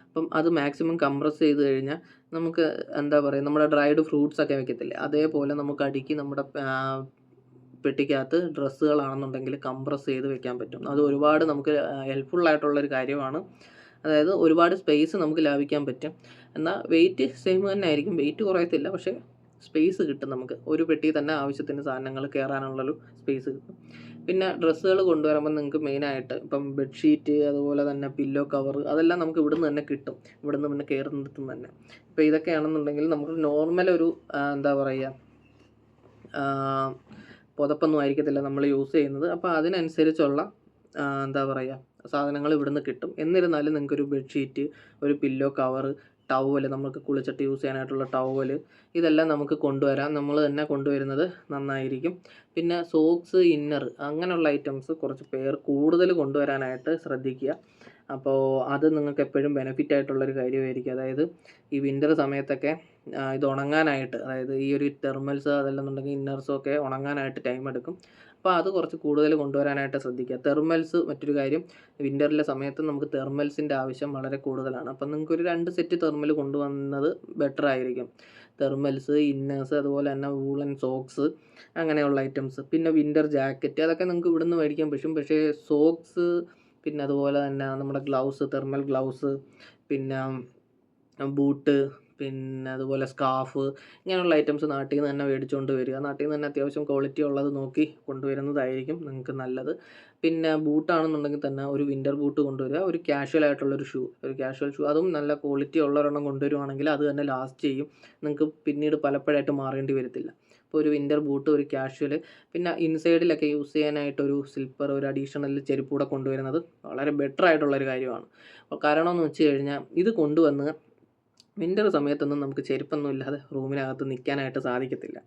അപ്പം അത് മാക്സിമം കംപ്രസ് ചെയ്ത് കഴിഞ്ഞാൽ നമുക്ക് എന്താ പറയുക, നമ്മുടെ ഡ്രൈഡ് ഫ്രൂട്ട്സ് ഒക്കെ വെക്കത്തില്ലേ, അതേപോലെ നമുക്ക് അടുക്കി നമ്മുടെ പെട്ടിക്കകത്ത് ഡ്രസ്സുകളാണെന്നുണ്ടെങ്കിൽ കംപ്രസ് ചെയ്ത് വെക്കാൻ പറ്റും. അത് ഒരുപാട് നമുക്ക് ഹെൽപ്ഫുള്ളായിട്ടുള്ളൊരു കാര്യമാണ്. അതായത് ഒരുപാട് സ്പേസ് നമുക്ക് ലാഭിക്കാൻ പറ്റും. എന്നാൽ വെയിറ്റ് സെയിം തന്നെ ആയിരിക്കും, വെയിറ്റ് കുറയത്തില്ല, പക്ഷേ സ്പേസ് കിട്ടും നമുക്ക്. ഒരു പെട്ടി തന്നെ ആവശ്യത്തിന് സാധനങ്ങൾ കയറാനുള്ളൊരു സ്പേസ് കിട്ടും. പിന്നെ ഡ്രസ്സുകൾ കൊണ്ടുവരുമ്പോൾ നിങ്ങൾക്ക് മെയിനായിട്ട് ഇപ്പം ബെഡ്ഷീറ്റ്, അതുപോലെ തന്നെ പില്ലോ കവർ, അതെല്ലാം നമുക്ക് ഇവിടുന്ന് തന്നെ കിട്ടും, ഇവിടുന്ന് പിന്നെ കയറുന്നിടത്തു നിന്ന് തന്നെ. ഇപ്പോൾ ഇതൊക്കെയാണെന്നുണ്ടെങ്കിൽ നമുക്ക് നോർമൽ ഒരു എന്താ പറയുക, പുതപ്പൊന്നും ആയിരിക്കത്തില്ല നമ്മൾ യൂസ് ചെയ്യുന്നത്. അപ്പോൾ അതിനനുസരിച്ചുള്ള എന്താ പറയുക സാധനങ്ങൾ ഇവിടുന്ന് കിട്ടും. എന്നിരുന്നാലും നിങ്ങൾക്കൊരു ബെഡ്ഷീറ്റ്, ഒരു പില്ലോ കവർ, ടവൽ, നമുക്ക് കുളിച്ചിട്ട് യൂസ് ചെയ്യാനായിട്ടുള്ള ടവൽ, ഇതെല്ലാം നമുക്ക് കൊണ്ടുവരാം. നമ്മൾ തന്നെ കൊണ്ടുവരുന്നത് നന്നായിരിക്കും. പിന്നെ സോക്സ്, ഇന്നർ, അങ്ങനെയുള്ള ഐറ്റംസ് കുറച്ച് പേർ കൂടുതൽ കൊണ്ടുവരാനായിട്ട് ശ്രദ്ധിക്കുക. അപ്പോൾ അത് നിങ്ങൾക്ക് എപ്പോഴും ബെനിഫിറ്റ് ആയിട്ടുള്ളൊരു കാര്യമായിരിക്കും. അതായത് ഈ വിൻ്റർ സമയത്തൊക്കെ ഇത് ഉണങ്ങാനായിട്ട്, അതായത് ഈ ഒരു തെർമൽസ് അതല്ലെന്നുണ്ടെങ്കിൽ ഇന്നർസൊക്കെ ഉണങ്ങാനായിട്ട് ടൈം എടുക്കും. അപ്പോൾ അത് കുറച്ച് കൂടുതൽ കൊണ്ടുവരാനായിട്ട് ശ്രദ്ധിക്കുക. തെർമൽസ് മറ്റൊരു കാര്യം, വിൻ്ററിലെ സമയത്ത് നമുക്ക് തെർമൽസിൻ്റെ ആവശ്യം വളരെ കൂടുതലാണ്. അപ്പം നിങ്ങൾക്കൊരു 2 സെറ്റ് തെർമൽ കൊണ്ടുവന്നത് ബെറ്റർ ആയിരിക്കും. തെർമൽസ്, ഇന്നേഴ്സ്, അതുപോലെ തന്നെ വൂളൻ സോക്സ്, അങ്ങനെയുള്ള ഐറ്റംസ്. പിന്നെ വിൻ്റർ ജാക്കറ്റ്, അതൊക്കെ നിങ്ങൾക്ക് ഇവിടുന്ന് മേടിക്കാൻ പറ്റും. പക്ഷേ സോക്സ്, പിന്നെ അതുപോലെ തന്നെ നമ്മുടെ ഗ്ലൗസ്, തെർമൽ ഗ്ലൗസ്, പിന്നെ ബൂട്ട്, പിന്നെ അതുപോലെ സ്കാർഫ്, ഇങ്ങനെയുള്ള ഐറ്റംസ് നാട്ടിൽ നിന്ന് തന്നെ മേടിച്ചുകൊണ്ട് വരിക. നാട്ടിൽ നിന്ന് തന്നെ അത്യാവശ്യം ക്വാളിറ്റി ഉള്ളത് നോക്കി കൊണ്ടുവരുന്നതായിരിക്കും നിങ്ങൾക്ക് നല്ലത്. പിന്നെ ബൂട്ടാണെന്നുണ്ടെങ്കിൽ തന്നെ ഒരു വിൻ്റർ ബൂട്ട് കൊണ്ടുവരിക, ഒരു കാഷ്വൽ ആയിട്ടുള്ളൊരു ഷൂ, ഒരു കാഷ്വൽ ഷൂ, അതും നല്ല ക്വാളിറ്റി ഉള്ളൊരെണ്ണം കൊണ്ടുവരുവാണെങ്കിൽ അത് തന്നെ ലാസ്റ്റ് ചെയ്യും, നിങ്ങൾക്ക് പിന്നീട് പലപ്പോഴായിട്ട് മാറേണ്ടി വരത്തില്ല. അപ്പോൾ ഒരു വിൻ്റർ ബൂട്ട്, ഒരു കാഷ്വൽ, പിന്നെ ഇൻസൈഡിലൊക്കെ യൂസ് ചെയ്യാനായിട്ടൊരു സ്ലിപ്പർ, ഒരു അഡീഷണൽ ചെരുപ്പ് കൂടെ കൊണ്ടുവരുന്നത് വളരെ ബെറ്റർ ആയിട്ടുള്ളൊരു കാര്യമാണ്. കാരണം എന്ന് വെച്ച് കഴിഞ്ഞാൽ ഇത് കൊണ്ടുവന്ന് വിൻ്റർ സമയത്തൊന്നും നമുക്ക് ചെരുപ്പൊന്നും ഇല്ലാതെ റൂമിനകത്ത് നിൽക്കാനായിട്ട് സാധിക്കത്തില്ല.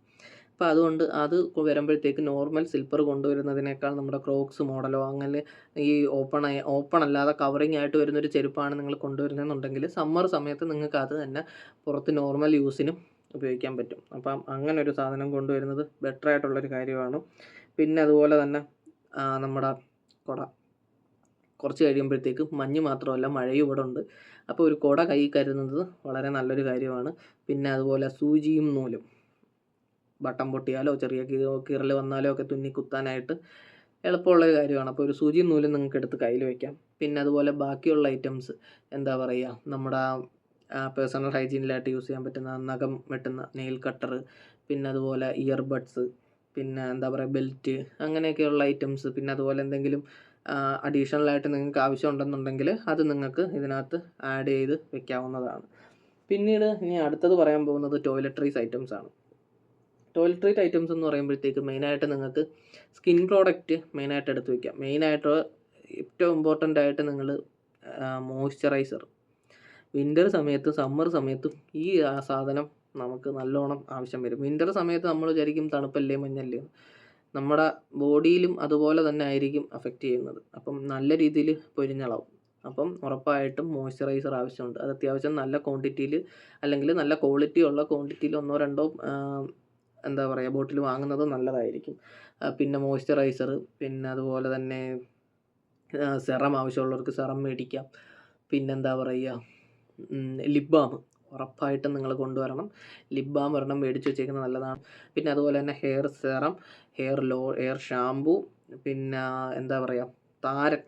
അപ്പോൾ അതുകൊണ്ട് അത് വരുമ്പോഴത്തേക്ക് നോർമൽ സ്ലിപ്പർ കൊണ്ടുവരുന്നതിനേക്കാൾ നമ്മുടെ ക്രോക്സ് മോഡലോ അങ്ങനെ ഈ ഓപ്പൺ അല്ലാതെ കവറിങ് ആയിട്ട് വരുന്നൊരു ചെരുപ്പാണ് നിങ്ങൾ കൊണ്ടുവരുന്നതെന്നുണ്ടെങ്കിൽ സമ്മർ സമയത്ത് നിങ്ങൾക്ക് അത് തന്നെ പുറത്ത് നോർമൽ യൂസിനും ഉപയോഗിക്കാൻ പറ്റും. അപ്പം അങ്ങനെ ഒരു സാധനം കൊണ്ടുവരുന്നത് ബെറ്റർ ആയിട്ടുള്ളൊരു കാര്യമാണ്. പിന്നെ അതുപോലെ തന്നെ നമ്മുടെ കുട, കുറച്ച് കഴിയുമ്പോഴത്തേക്ക് മഞ്ഞ് മാത്രമല്ല മഴയും ഇവിടെ ഉണ്ട്. അപ്പോൾ ഒരു കുട കയ്യിൽ കരുതുന്നത് വളരെ നല്ലൊരു കാര്യമാണ്. പിന്നെ അതുപോലെ സൂചിയും നൂലും, ബട്ടൺ പൊട്ടിയാലോ ചെറിയ കീറൽ വന്നാലോ ഒക്കെ തുന്നി കുത്താനായിട്ട് എളുപ്പമുള്ളൊരു കാര്യമാണ്. അപ്പോൾ ഒരു സൂചിയും നൂലും നിങ്ങൾക്ക് എടുത്ത് കയ്യിൽ വയ്ക്കാം. പിന്നെ അതുപോലെ ബാക്കിയുള്ള ഐറ്റംസ് എന്താ പറയുക, നമ്മുടെ പേഴ്സണൽ ഹൈജീനിലായിട്ട് യൂസ് ചെയ്യാൻ പറ്റുന്ന നഖം വെട്ടുന്ന നെയിൽ കട്ടർ, പിന്നെ അതുപോലെ ഇയർബഡ്സ്, പിന്നെ എന്താ പറയുക ബെൽറ്റ്, അങ്ങനെയൊക്കെയുള്ള ഐറ്റംസ്. പിന്നെ അതുപോലെ എന്തെങ്കിലും അഡീഷണലായിട്ട് നിങ്ങൾക്ക് ആവശ്യമുണ്ടെന്നുണ്ടെങ്കിൽ അത് നിങ്ങൾക്ക് ഇതിനകത്ത് ആഡ് ചെയ്ത് വെക്കാവുന്നതാണ്. പിന്നീട് ഇനി അടുത്തത് പറയാൻ പോകുന്നത് ടോയ്ലറ്ററീസ് ഐറ്റംസ് ആണ്. ടോയ്ലറ്ററി ഐറ്റംസ് എന്ന് പറയുമ്പോഴത്തേക്ക് മെയിനായിട്ട് നിങ്ങൾക്ക് സ്കിൻ പ്രോഡക്റ്റ് മെയിനായിട്ട് എടുത്ത് വയ്ക്കാം. മെയിനായിട്ട് ഏറ്റവും ഇമ്പോർട്ടൻ്റ് ആയിട്ട് നിങ്ങൾ മോയ്സ്ചറൈസർ, വിൻ്റർ സമയത്തും സമ്മർ സമയത്തും ഈ സാധനം നമുക്ക് നല്ലോണം ആവശ്യം വരും. വിൻ്റർ സമയത്ത് നമ്മൾ വിചാരിക്കും തണുപ്പല്ലേ മഞ്ഞല്ലേ, നമ്മുടെ ബോഡിയിലും അതുപോലെ തന്നെ ആയിരിക്കും അഫക്റ്റ് ചെയ്യുന്നത്. അപ്പം നല്ല രീതിയിൽ പൊരിഞ്ഞളവും. അപ്പം ഉറപ്പായിട്ടും മോയ്സ്ചറൈസർ ആവശ്യമുണ്ട്. അത് അത്യാവശ്യം നല്ല ക്വാണ്ടിറ്റിയിൽ അല്ലെങ്കിൽ നല്ല ക്വാളിറ്റി ഉള്ള ക്വാണ്ടിറ്റിയിൽ 1-2 എന്താ പറയുക ബോട്ടിൽ വാങ്ങുന്നത് നല്ലതായിരിക്കും. പിന്നെ മോയ്സ്ചറൈസർ, പിന്നെ അതുപോലെ തന്നെ സെറം ആവശ്യമുള്ളവർക്ക് സെറം മേടിക്കാം. പിന്നെന്താ പറയുക, ലിപ് ബാം ഉറപ്പായിട്ടും നിങ്ങൾ കൊണ്ടുവരണം. ലിപ് ബാം ഒരെണ്ണം മേടിച്ച് വെച്ചേക്കുന്നത് നല്ലതാണ്. പിന്നെ അതുപോലെ തന്നെ ഹെയർ സെറം, ഹെയർ ഷാമ്പൂ, പിന്നെ എന്താ പറയുക താരൻ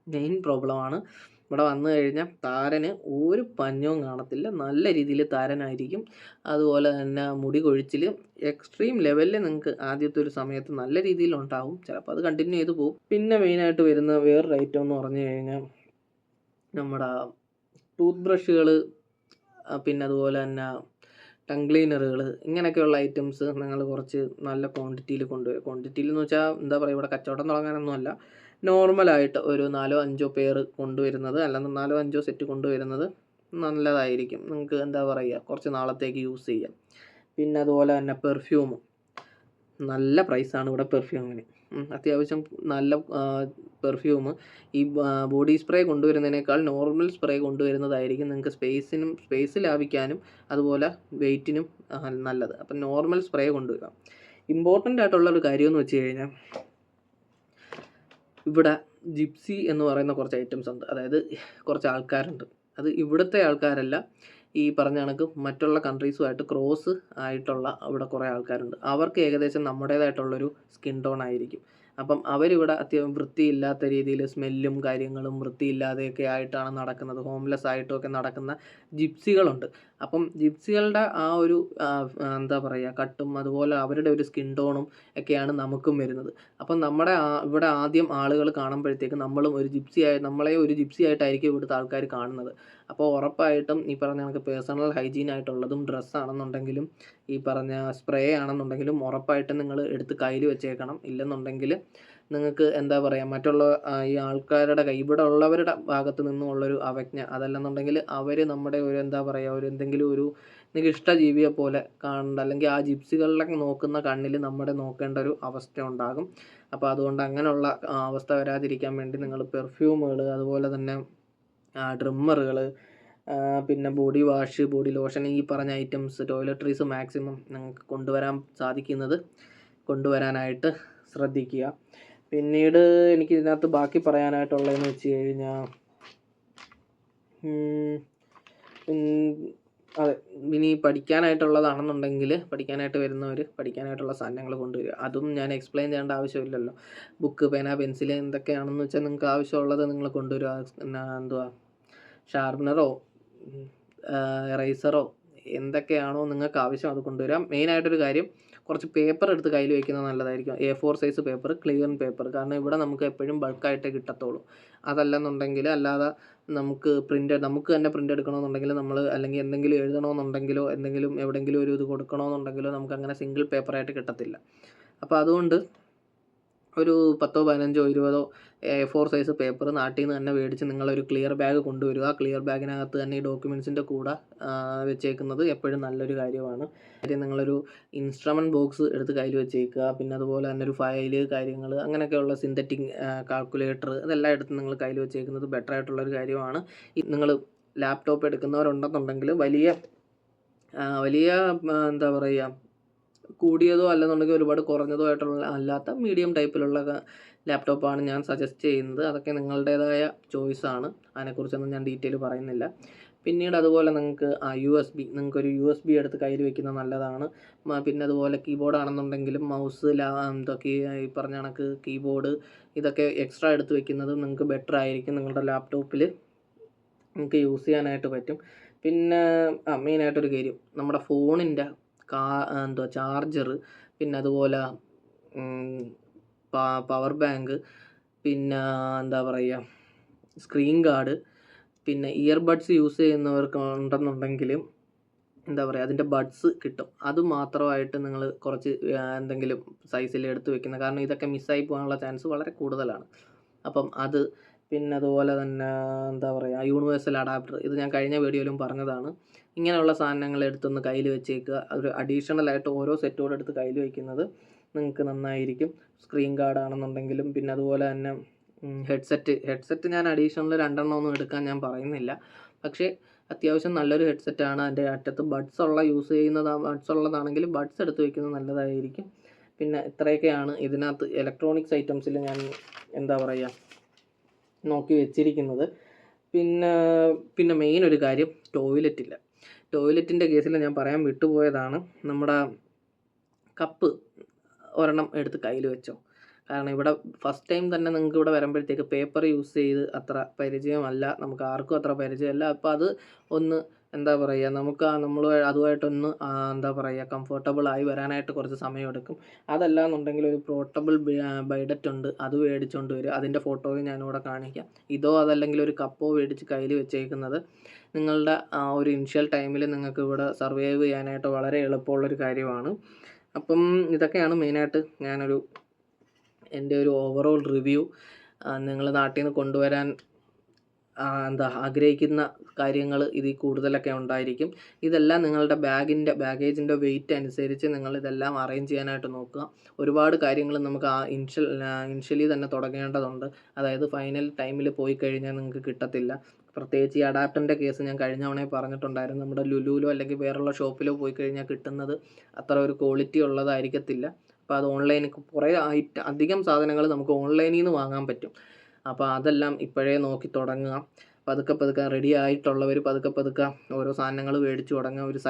മെയിൻ പ്രോബ്ലമാണ്. ഇവിടെ വന്നു കഴിഞ്ഞാൽ താരന് ഒരു പഞ്ഞവും കാണത്തില്ല, നല്ല രീതിയിൽ താരനായിരിക്കും. അതുപോലെ തന്നെ മുടി കൊഴിച്ചിൽ എക്സ്ട്രീം ലെവലിൽ നിങ്ങൾക്ക് ആദ്യത്തെ ഒരു സമയത്ത് നല്ല രീതിയിൽ ഉണ്ടാവും, ചിലപ്പോൾ അത് കണ്ടിന്യൂ ചെയ്ത് പോകും. പിന്നെ മെയിനായിട്ട് വരുന്ന വേറൊരു ഐറ്റം എന്ന് പറഞ്ഞു കഴിഞ്ഞാൽ നമ്മുടെ ടൂത്ത് ബ്രഷുകൾ, പിന്നെ അതുപോലെ തന്നെ ടങ് ക്ലീനറുകൾ, ഇങ്ങനെയൊക്കെയുള്ള ഐറ്റംസ് നിങ്ങൾ കുറച്ച് നല്ല ക്വാണ്ടിറ്റിയിൽ കൊണ്ടുവരിക. ക്വാണ്ടിറ്റിയിൽ എന്ന് വെച്ചാൽ എന്താ പറയുക, ഇവിടെ കച്ചവടം തുടങ്ങാനൊന്നുമല്ല, നോർമലായിട്ട് ഒരു 4-5 പേർ കൊണ്ടുവരുന്നത്, അല്ലെങ്കിൽ 4-5 സെറ്റ് കൊണ്ടുവരുന്നത് നല്ലതായിരിക്കും. നിങ്ങൾക്ക് എന്താ പറയുക, കുറച്ച് നാളത്തേക്ക് യൂസ് ചെയ്യാം. പിന്നെ അതുപോലെ തന്നെ പെർഫ്യൂം, നല്ല പ്രൈസാണ് ഇവിടെ പെർഫ്യൂമിന്. അത്യാവശ്യം നല്ല പെർഫ്യൂം ഈ ബോഡി സ്പ്രേ കൊണ്ടുവരുന്നതിനേക്കാൾ നോർമൽ സ്പ്രേ കൊണ്ടുവരുന്നതായിരിക്കും നിങ്ങൾക്ക് സ്പേസ് ലാഭിക്കാനും അതുപോലെ വെയ്റ്റിനും നല്ലത്. അപ്പം നോർമൽ സ്പ്രേ കൊണ്ടുവരിക. ഇമ്പോർട്ടൻ്റ് ആയിട്ടുള്ള ഒരു കാര്യമെന്ന് വെച്ച് കഴിഞ്ഞാൽ, ഇവിടെ ജിപ്സി എന്ന് പറയുന്ന കുറച്ച് ഐറ്റംസ് ഉണ്ട്, അതായത് കുറച്ച് ആൾക്കാരുണ്ട്. അത് ഇവിടുത്തെ ആൾക്കാരല്ല, ഈ പറഞ്ഞ കണക്ക് മറ്റുള്ള കൺട്രീസുമായിട്ട് ക്രോസ് ആയിട്ടുള്ള ഇവിടെ കുറേ ആൾക്കാരുണ്ട്. അവർക്ക് ഏകദേശം നമ്മുടേതായിട്ടുള്ളൊരു സ്കിൻ ടോൺ ആയിരിക്കും. അപ്പം അവരിവിടെ വൃത്തിയില്ലാത്ത രീതിയിൽ സ്മെല്ലും കാര്യങ്ങളും വൃത്തിയില്ലാതെയൊക്കെ ആയിട്ടാണ് നടക്കുന്നത്. ഹോംലെസ് ആയിട്ടുമൊക്കെ നടക്കുന്ന ജിപ്സികളുണ്ട്. അപ്പം ജിപ്സികളുടെ ആ ഒരു എന്താ പറയുക, കട്ടും അതുപോലെ അവരുടെ ഒരു സ്കിൻ ടോണും ഒക്കെയാണ് നമുക്കും വരുന്നത്. അപ്പം നമ്മുടെ ഇവിടെ ആദ്യം ആളുകൾ കാണുമ്പോഴത്തേക്ക് നമ്മളെ ഒരു ജിപ്സി ആയിട്ടായിരിക്കും ഇവിടുത്തെ ആൾക്കാർ കാണുന്നത്. അപ്പോൾ ഉറപ്പായിട്ടും ഈ പറഞ്ഞ കണക്ക് പേഴ്സണൽ ഹൈജീൻ ആയിട്ടുള്ളതും ഡ്രസ്സാണെന്നുണ്ടെങ്കിലും ഈ പറഞ്ഞ സ്പ്രേ ആണെന്നുണ്ടെങ്കിലും ഉറപ്പായിട്ടും നിങ്ങൾ എടുത്ത് കയ്യിൽ വെച്ചേക്കണം. ഇല്ലെന്നുണ്ടെങ്കിൽ നിങ്ങൾക്ക് എന്താ പറയുക, മറ്റുള്ള ഈ ആൾക്കാരുടെ ഇവിടെ ഉള്ളവരുടെ ഭാഗത്ത് നിന്നുള്ളൊരു അവജ്ഞ, അതല്ലെന്നുണ്ടെങ്കിൽ അവർ നമ്മുടെ ഒരു എന്താ പറയുക, ഒരു എന്തെങ്കിലും ഒരു നികൃഷ്ട ജീവിയെ പോലെ കാണേണ്ട, അല്ലെങ്കിൽ ആ ജിപ്സികളിലെ നോക്കുന്ന കണ്ണിൽ നമ്മുടെ നോക്കേണ്ട ഒരു അവസ്ഥ ഉണ്ടാകും. അപ്പോൾ അതുകൊണ്ട് അങ്ങനെയുള്ള അവസ്ഥ വരാതിരിക്കാൻ വേണ്ടി നിങ്ങൾ പെർഫ്യൂമുകൾ, അതുപോലെ തന്നെ ട്രിമ്മറുകൾ, പിന്നെ ബോഡി വാഷ്, ബോഡി ലോഷൻ, ഈ പറഞ്ഞ ഐറ്റംസ്, ടോയ്ലറ്ററീസ് മാക്സിമം നിങ്ങൾക്ക് കൊണ്ടുവരാനായിട്ട് ശ്രദ്ധിക്കുക. പിന്നീട് എനിക്ക് ഇതിനകത്ത് ബാക്കി പറയാനായിട്ടുള്ളതെന്ന് വെച്ച് കഴിഞ്ഞാൽ, അതെ, ഇനി പഠിക്കാനായിട്ടുള്ളതാണെന്നുണ്ടെങ്കിൽ പഠിക്കാനായിട്ട് വരുന്നവർ പഠിക്കാനായിട്ടുള്ള സാധനങ്ങൾ കൊണ്ടുവരിക. അതും ഞാൻ എക്സ്പ്ലെയിൻ ചെയ്യേണ്ട ആവശ്യമില്ലല്ലോ. ബുക്ക്, പേന, പെൻസിൽ എന്തൊക്കെയാണെന്ന് വെച്ചാൽ നിങ്ങൾക്ക് ആവശ്യമുള്ളത് നിങ്ങൾ കൊണ്ടുവരിക. എന്തുവാ, ഷാർപ്നറോ എറൈസറോ എന്തൊക്കെയാണോ നിങ്ങൾക്ക് ആവശ്യം അത് കൊണ്ടുവരാം. മെയിനായിട്ടൊരു കാര്യം, കുറച്ച് പേപ്പർ എടുത്ത് കയ്യിൽ വയ്ക്കുന്നത് നല്ലതായിരിക്കും. A4 size paper, clear paper. കാരണം ഇവിടെ നമുക്ക് എപ്പോഴും ബൾക്കായിട്ടേ കിട്ടത്തുള്ളൂ. അതല്ലെന്നുണ്ടെങ്കിൽ, അല്ലാതെ നമുക്ക് തന്നെ പ്രിൻ്റ് എടുക്കണമെന്നുണ്ടെങ്കിൽ അല്ലെങ്കിൽ എന്തെങ്കിലും എഴുതണമെന്നുണ്ടെങ്കിലോ എന്തെങ്കിലും എവിടെയെങ്കിലും ഒരു ഇത് കൊടുക്കണമെന്നുണ്ടെങ്കിലോ നമുക്കങ്ങനെ സിംഗിൾ പേപ്പറായിട്ട് കിട്ടത്തില്ല. അപ്പോൾ അതുകൊണ്ട് ഒരു 10, 15, 20 A4 സൈസ് പേപ്പർ നാട്ടിൽ നിന്ന് തന്നെ മേടിച്ച് നിങ്ങളൊരു ക്ലിയർ ബാഗ് കൊണ്ടുവരിക. ക്ലിയർ ബാഗിനകത്ത് തന്നെ ഈ ഡോക്യുമെൻറ്റ്സിൻ്റെ കൂടെ വെച്ചേക്കുന്നത് എപ്പോഴും നല്ലൊരു കാര്യമാണ്. നിങ്ങളൊരു ഇൻസ്ട്രുമെൻറ്റ് ബോക്സ് എടുത്ത് കയ്യിൽ വെച്ചേക്കുക. പിന്നെ അതുപോലെ തന്നെ ഒരു ഫയല്, കാര്യങ്ങൾ, അങ്ങനെയൊക്കെയുള്ള സിന്തറ്റിക് കാൽക്കുലേറ്റർ, ഇതെല്ലാം എടുത്ത് നിങ്ങൾ കയ്യിൽ വെച്ചേക്കുന്നത് ബെറ്റർ ആയിട്ടുള്ളൊരു കാര്യമാണ്. നിങ്ങൾ ലാപ്ടോപ്പ് എടുക്കുന്നവരുണ്ടെന്നുണ്ടെങ്കിൽ വലിയ എന്താ പറയുക, കൂടിയതോ അല്ലെന്നുണ്ടെങ്കിൽ ഒരുപാട് കുറഞ്ഞതോ ആയിട്ടുള്ള അല്ലാത്ത മീഡിയം ടൈപ്പിലുള്ള ലാപ്ടോപ്പാണ് ഞാൻ സജസ്റ്റ് ചെയ്യുന്നത്. അതൊക്കെ നിങ്ങളുടേതായ ചോയ്സാണ്, അതിനെക്കുറിച്ചൊന്നും ഞാൻ ഡീറ്റെയിൽ പറയുന്നില്ല. പിന്നീട് അതുപോലെ നിങ്ങൾക്ക് നിങ്ങൾക്കൊരു USB എടുത്ത് കയ്യിൽ വെക്കുന്നത് നല്ലതാണ്. പിന്നെ അതുപോലെ കീബോർഡ് ആണെന്നുണ്ടെങ്കിലും മൗസ്, എന്തൊക്കെ ഈ പറഞ്ഞ കണക്ക് കീബോർഡ്, ഇതൊക്കെ എക്സ്ട്രാ എടുത്ത് വെക്കുന്നത് നിങ്ങൾക്ക് ബെറ്റർ ആയിരിക്കും. നിങ്ങളുടെ ലാപ്ടോപ്പിൽ നിങ്ങൾക്ക് യൂസ് ചെയ്യാനായിട്ട് പറ്റും. പിന്നെ മെയിനായിട്ടൊരു കാര്യം, നമ്മുടെ ഫോണിൻ്റെ ചാർജർ, പിന്നെ അതുപോലെ പവർ ബാങ്ക്, പിന്നെ എന്താ പറയുക, സ്ക്രീൻ ഗാർഡ്, പിന്നെ ഇയർബഡ്സ് യൂസ് ചെയ്യുന്നവർക്ക് ഉണ്ടെന്നുണ്ടെങ്കിലും എന്താ പറയുക, അതിൻ്റെ ബഡ്സ് കിട്ടും. അത് മാത്രമായിട്ട് നിങ്ങൾ കുറച്ച് എന്തെങ്കിലും സൈസിൽ എടുത്ത് വെക്കുന്നത്, കാരണം ഇതൊക്കെ മിസ്സായി പോകാനുള്ള ചാൻസ് വളരെ കൂടുതലാണ്. അപ്പം അത്, പിന്നെ അതുപോലെ തന്നെ എന്താ പറയുക, യൂണിവേഴ്സൽ അഡാപ്റ്റർ, ഇത് ഞാൻ കഴിഞ്ഞ വീഡിയോയിലും പറഞ്ഞതാണ്. ഇങ്ങനെയുള്ള സാധനങ്ങൾ എടുത്തൊന്ന് കയ്യിൽ വെച്ചേക്കുക. ഒരു അഡീഷണലായിട്ട് ഓരോ സെറ്റോടെ എടുത്ത് കയ്യിൽ വയ്ക്കുന്നത് നിങ്ങൾക്ക് നന്നായിരിക്കും. സ്ക്രീൻ ഗാർഡ് ആണെന്നുണ്ടെങ്കിലും, പിന്നെ അതുപോലെ തന്നെ ഹെഡ്സെറ്റ് ഞാൻ അഡീഷണൽ 2 ഒന്നും എടുക്കാൻ ഞാൻ പറയുന്നില്ല. പക്ഷേ അത്യാവശ്യം നല്ലൊരു ഹെഡ്സെറ്റാണ്. അതിൻ്റെ അറ്റത്ത് ബഡ്സ് ഉള്ളതാണെങ്കിൽ ബഡ്സ് എടുത്ത് വയ്ക്കുന്നത് നല്ലതായിരിക്കും. പിന്നെ ഇത്രയൊക്കെയാണ് ഇതിനകത്ത് ഇലക്ട്രോണിക്സ് ഐറ്റംസിൽ ഞാൻ എന്താ പറയുക നോക്കി വെച്ചിരിക്കുന്നത്. പിന്നെ മെയിൻ ഒരു കാര്യം, ടോയ്ലറ്റിൻ്റെ കേസിൽ ഞാൻ പറയാൻ വിട്ടുപോയതാണ്. നമ്മുടെ കപ്പ് ഒരെണ്ണം എടുത്ത് കയ്യിൽ വെച്ചോ. കാരണം ഇവിടെ ഫസ്റ്റ് ടൈം തന്നെ നിങ്ങൾക്ക് ഇവിടെ വരുമ്പോഴത്തേക്ക് പേപ്പർ യൂസ് ചെയ്ത് അത്ര പരിചയമല്ല, നമുക്ക് ആർക്കും അത്ര പരിചയമല്ല. അപ്പോൾ അത് ഒന്ന് എന്താ പറയുക, നമുക്ക് നമ്മൾ അതുമായിട്ടൊന്ന് എന്താ പറയുക കംഫർട്ടബിൾ ആയി വരാനായിട്ട് കുറച്ച് സമയമെടുക്കും. അതല്ല എന്നുണ്ടെങ്കിൽ ഒരു പോർട്ടബിൾ ബൈഡറ്റ് ഉണ്ട്, അത് മേടിച്ചുകൊണ്ട് വരിക. അതിൻ്റെ ഫോട്ടോയും ഞാനിവിടെ കാണിക്കാം. ഇതോ അതല്ലെങ്കിൽ ഒരു കപ്പോ മേടിച്ച് കയ്യിൽ വെച്ചേക്കുന്നത് നിങ്ങളുടെ ഒരു ഇനിഷ്യൽ ടൈമിൽ നിങ്ങൾക്ക് ഇവിടെ സർവൈവ് ചെയ്യാനായിട്ട് വളരെ എളുപ്പമുള്ളൊരു കാര്യമാണ്. അപ്പം ഇതൊക്കെയാണ് മെയിനായിട്ട് എൻ്റെ ഒരു ഓവറോൾ റിവ്യൂ. നിങ്ങൾ നാട്ടിൽ നിന്ന് കൊണ്ടുവരാൻ ആഗ്രഹിക്കുന്ന കാര്യങ്ങൾ ഇതിൽ കൂടുതലൊക്കെ ഉണ്ടായിരിക്കും. ഇതെല്ലാം നിങ്ങളുടെ ബാഗേജിൻ്റെ വെയിറ്റ് അനുസരിച്ച് നിങ്ങളിതെല്ലാം അറേഞ്ച് ചെയ്യാനായിട്ട് നോക്കുക. ഒരുപാട് കാര്യങ്ങൾ നമുക്ക് ഇനിഷ്യലി തന്നെ തുടങ്ങേണ്ടതുണ്ട്. അതായത് ഫൈനൽ ടൈമിൽ പോയി കഴിഞ്ഞാൽ നിങ്ങൾക്ക് കിട്ടത്തില്ല. പ്രത്യേകിച്ച് ഈ അഡാപ്റ്ററിൻ്റെ കേസ് ഞാൻ കഴിഞ്ഞ തവണ പറഞ്ഞിട്ടുണ്ടായിരുന്നു. നമ്മുടെ ലുലുവിലോ അല്ലെങ്കിൽ വേറെയുള്ള ഷോപ്പിലോ പോയി കഴിഞ്ഞാൽ കിട്ടുന്നത് അത്ര ഒരു ക്വാളിറ്റി ഉള്ളതായിരിക്കത്തില്ല. അപ്പോൾ അത് ഓൺലൈനിൽ കുറേ അധികം സാധനങ്ങൾ നമുക്ക് ഓൺലൈനിൽ നിന്ന് വാങ്ങാൻ പറ്റും. അപ്പോൾ അതെല്ലാം ഇപ്പോഴേ നോക്കി തുടങ്ങുക. പതുക്കെ റെഡി ആയിട്ടുള്ളവർ പതുക്കെ ഓരോ സാധനങ്ങൾ മേടിച്ച് തുടങ്ങുക. ഒരു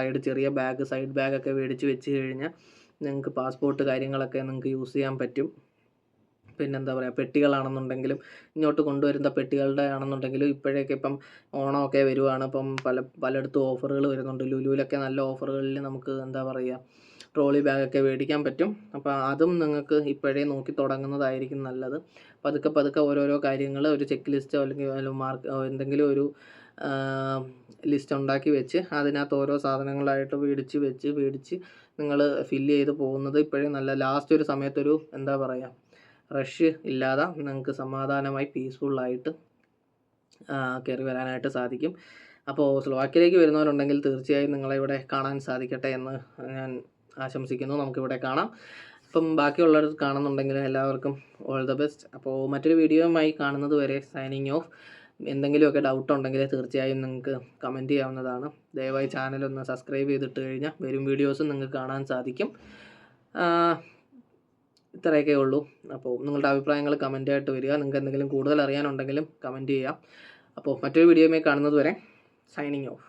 സൈഡ് ബാഗൊക്കെ മേടിച്ച് വെച്ച് കഴിഞ്ഞാൽ നിങ്ങൾക്ക് പാസ്പോർട്ട് കാര്യങ്ങളൊക്കെ നിങ്ങൾക്ക് യൂസ് ചെയ്യാൻ പറ്റും. പിന്നെന്താ പറയുക, പെട്ടികളാണെന്നുണ്ടെങ്കിലും ഇങ്ങോട്ട് കൊണ്ടുവരുന്ന പെട്ടികളുടെ ആണെന്നുണ്ടെങ്കിലും ഇപ്പോഴേക്ക് ഇപ്പം ഓണമൊക്കെ വരുവാണ്. ഇപ്പം പലയിടത്തും ഓഫറുകൾ വരുന്നുണ്ട്. ലുലുവിലൊക്കെ നല്ല ഓഫറുകളിൽ നമുക്ക് എന്താ പറയുക ട്രോളി ബാഗൊക്കെ മേടിക്കാൻ പറ്റും. അപ്പോൾ അതും നിങ്ങൾക്ക് ഇപ്പോഴേ നോക്കി തുടങ്ങുന്നതായിരിക്കും നല്ലത്. പതുക്കെ ഓരോരോ കാര്യങ്ങൾ ഒരു ചെക്ക് ലിസ്റ്റോ അല്ലെങ്കിൽ എന്തെങ്കിലും ഒരു ലിസ്റ്റ് ഉണ്ടാക്കി വെച്ച് അതിനകത്ത് ഓരോ സാധനങ്ങളായിട്ട് മേടിച്ച് നിങ്ങൾ ഫില്ല് ചെയ്ത് പോകുന്നത് ഇപ്പോഴേ നല്ല. ലാസ്റ്റ് ഒരു സമയത്തൊരു എന്താ പറയുക റഷ് ഇല്ലാതെ നിങ്ങൾക്ക് സമാധാനമായി പീസ്ഫുള്ളായിട്ട് കയറി വരാനായിട്ട് സാധിക്കും. അപ്പോൾ സ്ലോവാക്യയിലേക്ക് വരുന്നവരുണ്ടെങ്കിൽ തീർച്ചയായും നിങ്ങളെ ഇവിടെ കാണാൻ സാധിക്കട്ടെ എന്ന് ഞാൻ ആശംസിക്കുന്നു. നമുക്കിവിടെ കാണാം. അപ്പം ബാക്കിയുള്ളവർ കാണുന്നുണ്ടെങ്കിൽ എല്ലാവർക്കും ഓൾ ദ ബെസ്റ്റ്. അപ്പോൾ മറ്റൊരു വീഡിയോയുമായി കാണുന്നത് വരെ സൈനിങ് ഓഫ്. എന്തെങ്കിലുമൊക്കെ ഡൗട്ട് ഉണ്ടെങ്കിൽ തീർച്ചയായും നിങ്ങൾക്ക് കമൻറ്റ് ചെയ്യാവുന്നതാണ്. ദയവായി ചാനലൊന്ന് സബ്സ്ക്രൈബ് ചെയ്തിട്ട് കഴിഞ്ഞാൽ വരും വീഡിയോസും നിങ്ങൾക്ക് കാണാൻ സാധിക്കും. ഇത്രയൊക്കെ ഉള്ളൂ. അപ്പോൾ നിങ്ങളുടെ അഭിപ്രായങ്ങൾ കമൻറ്റായിട്ട് വരിക. നിങ്ങൾക്ക് എന്തെങ്കിലും കൂടുതൽ അറിയാനുണ്ടെങ്കിലും കമൻറ്റ് ചെയ്യാം. അപ്പോൾ മറ്റൊരു വീഡിയോയുമായി കാണുന്നത് വരെ സൈനിങ് ഓഫ്.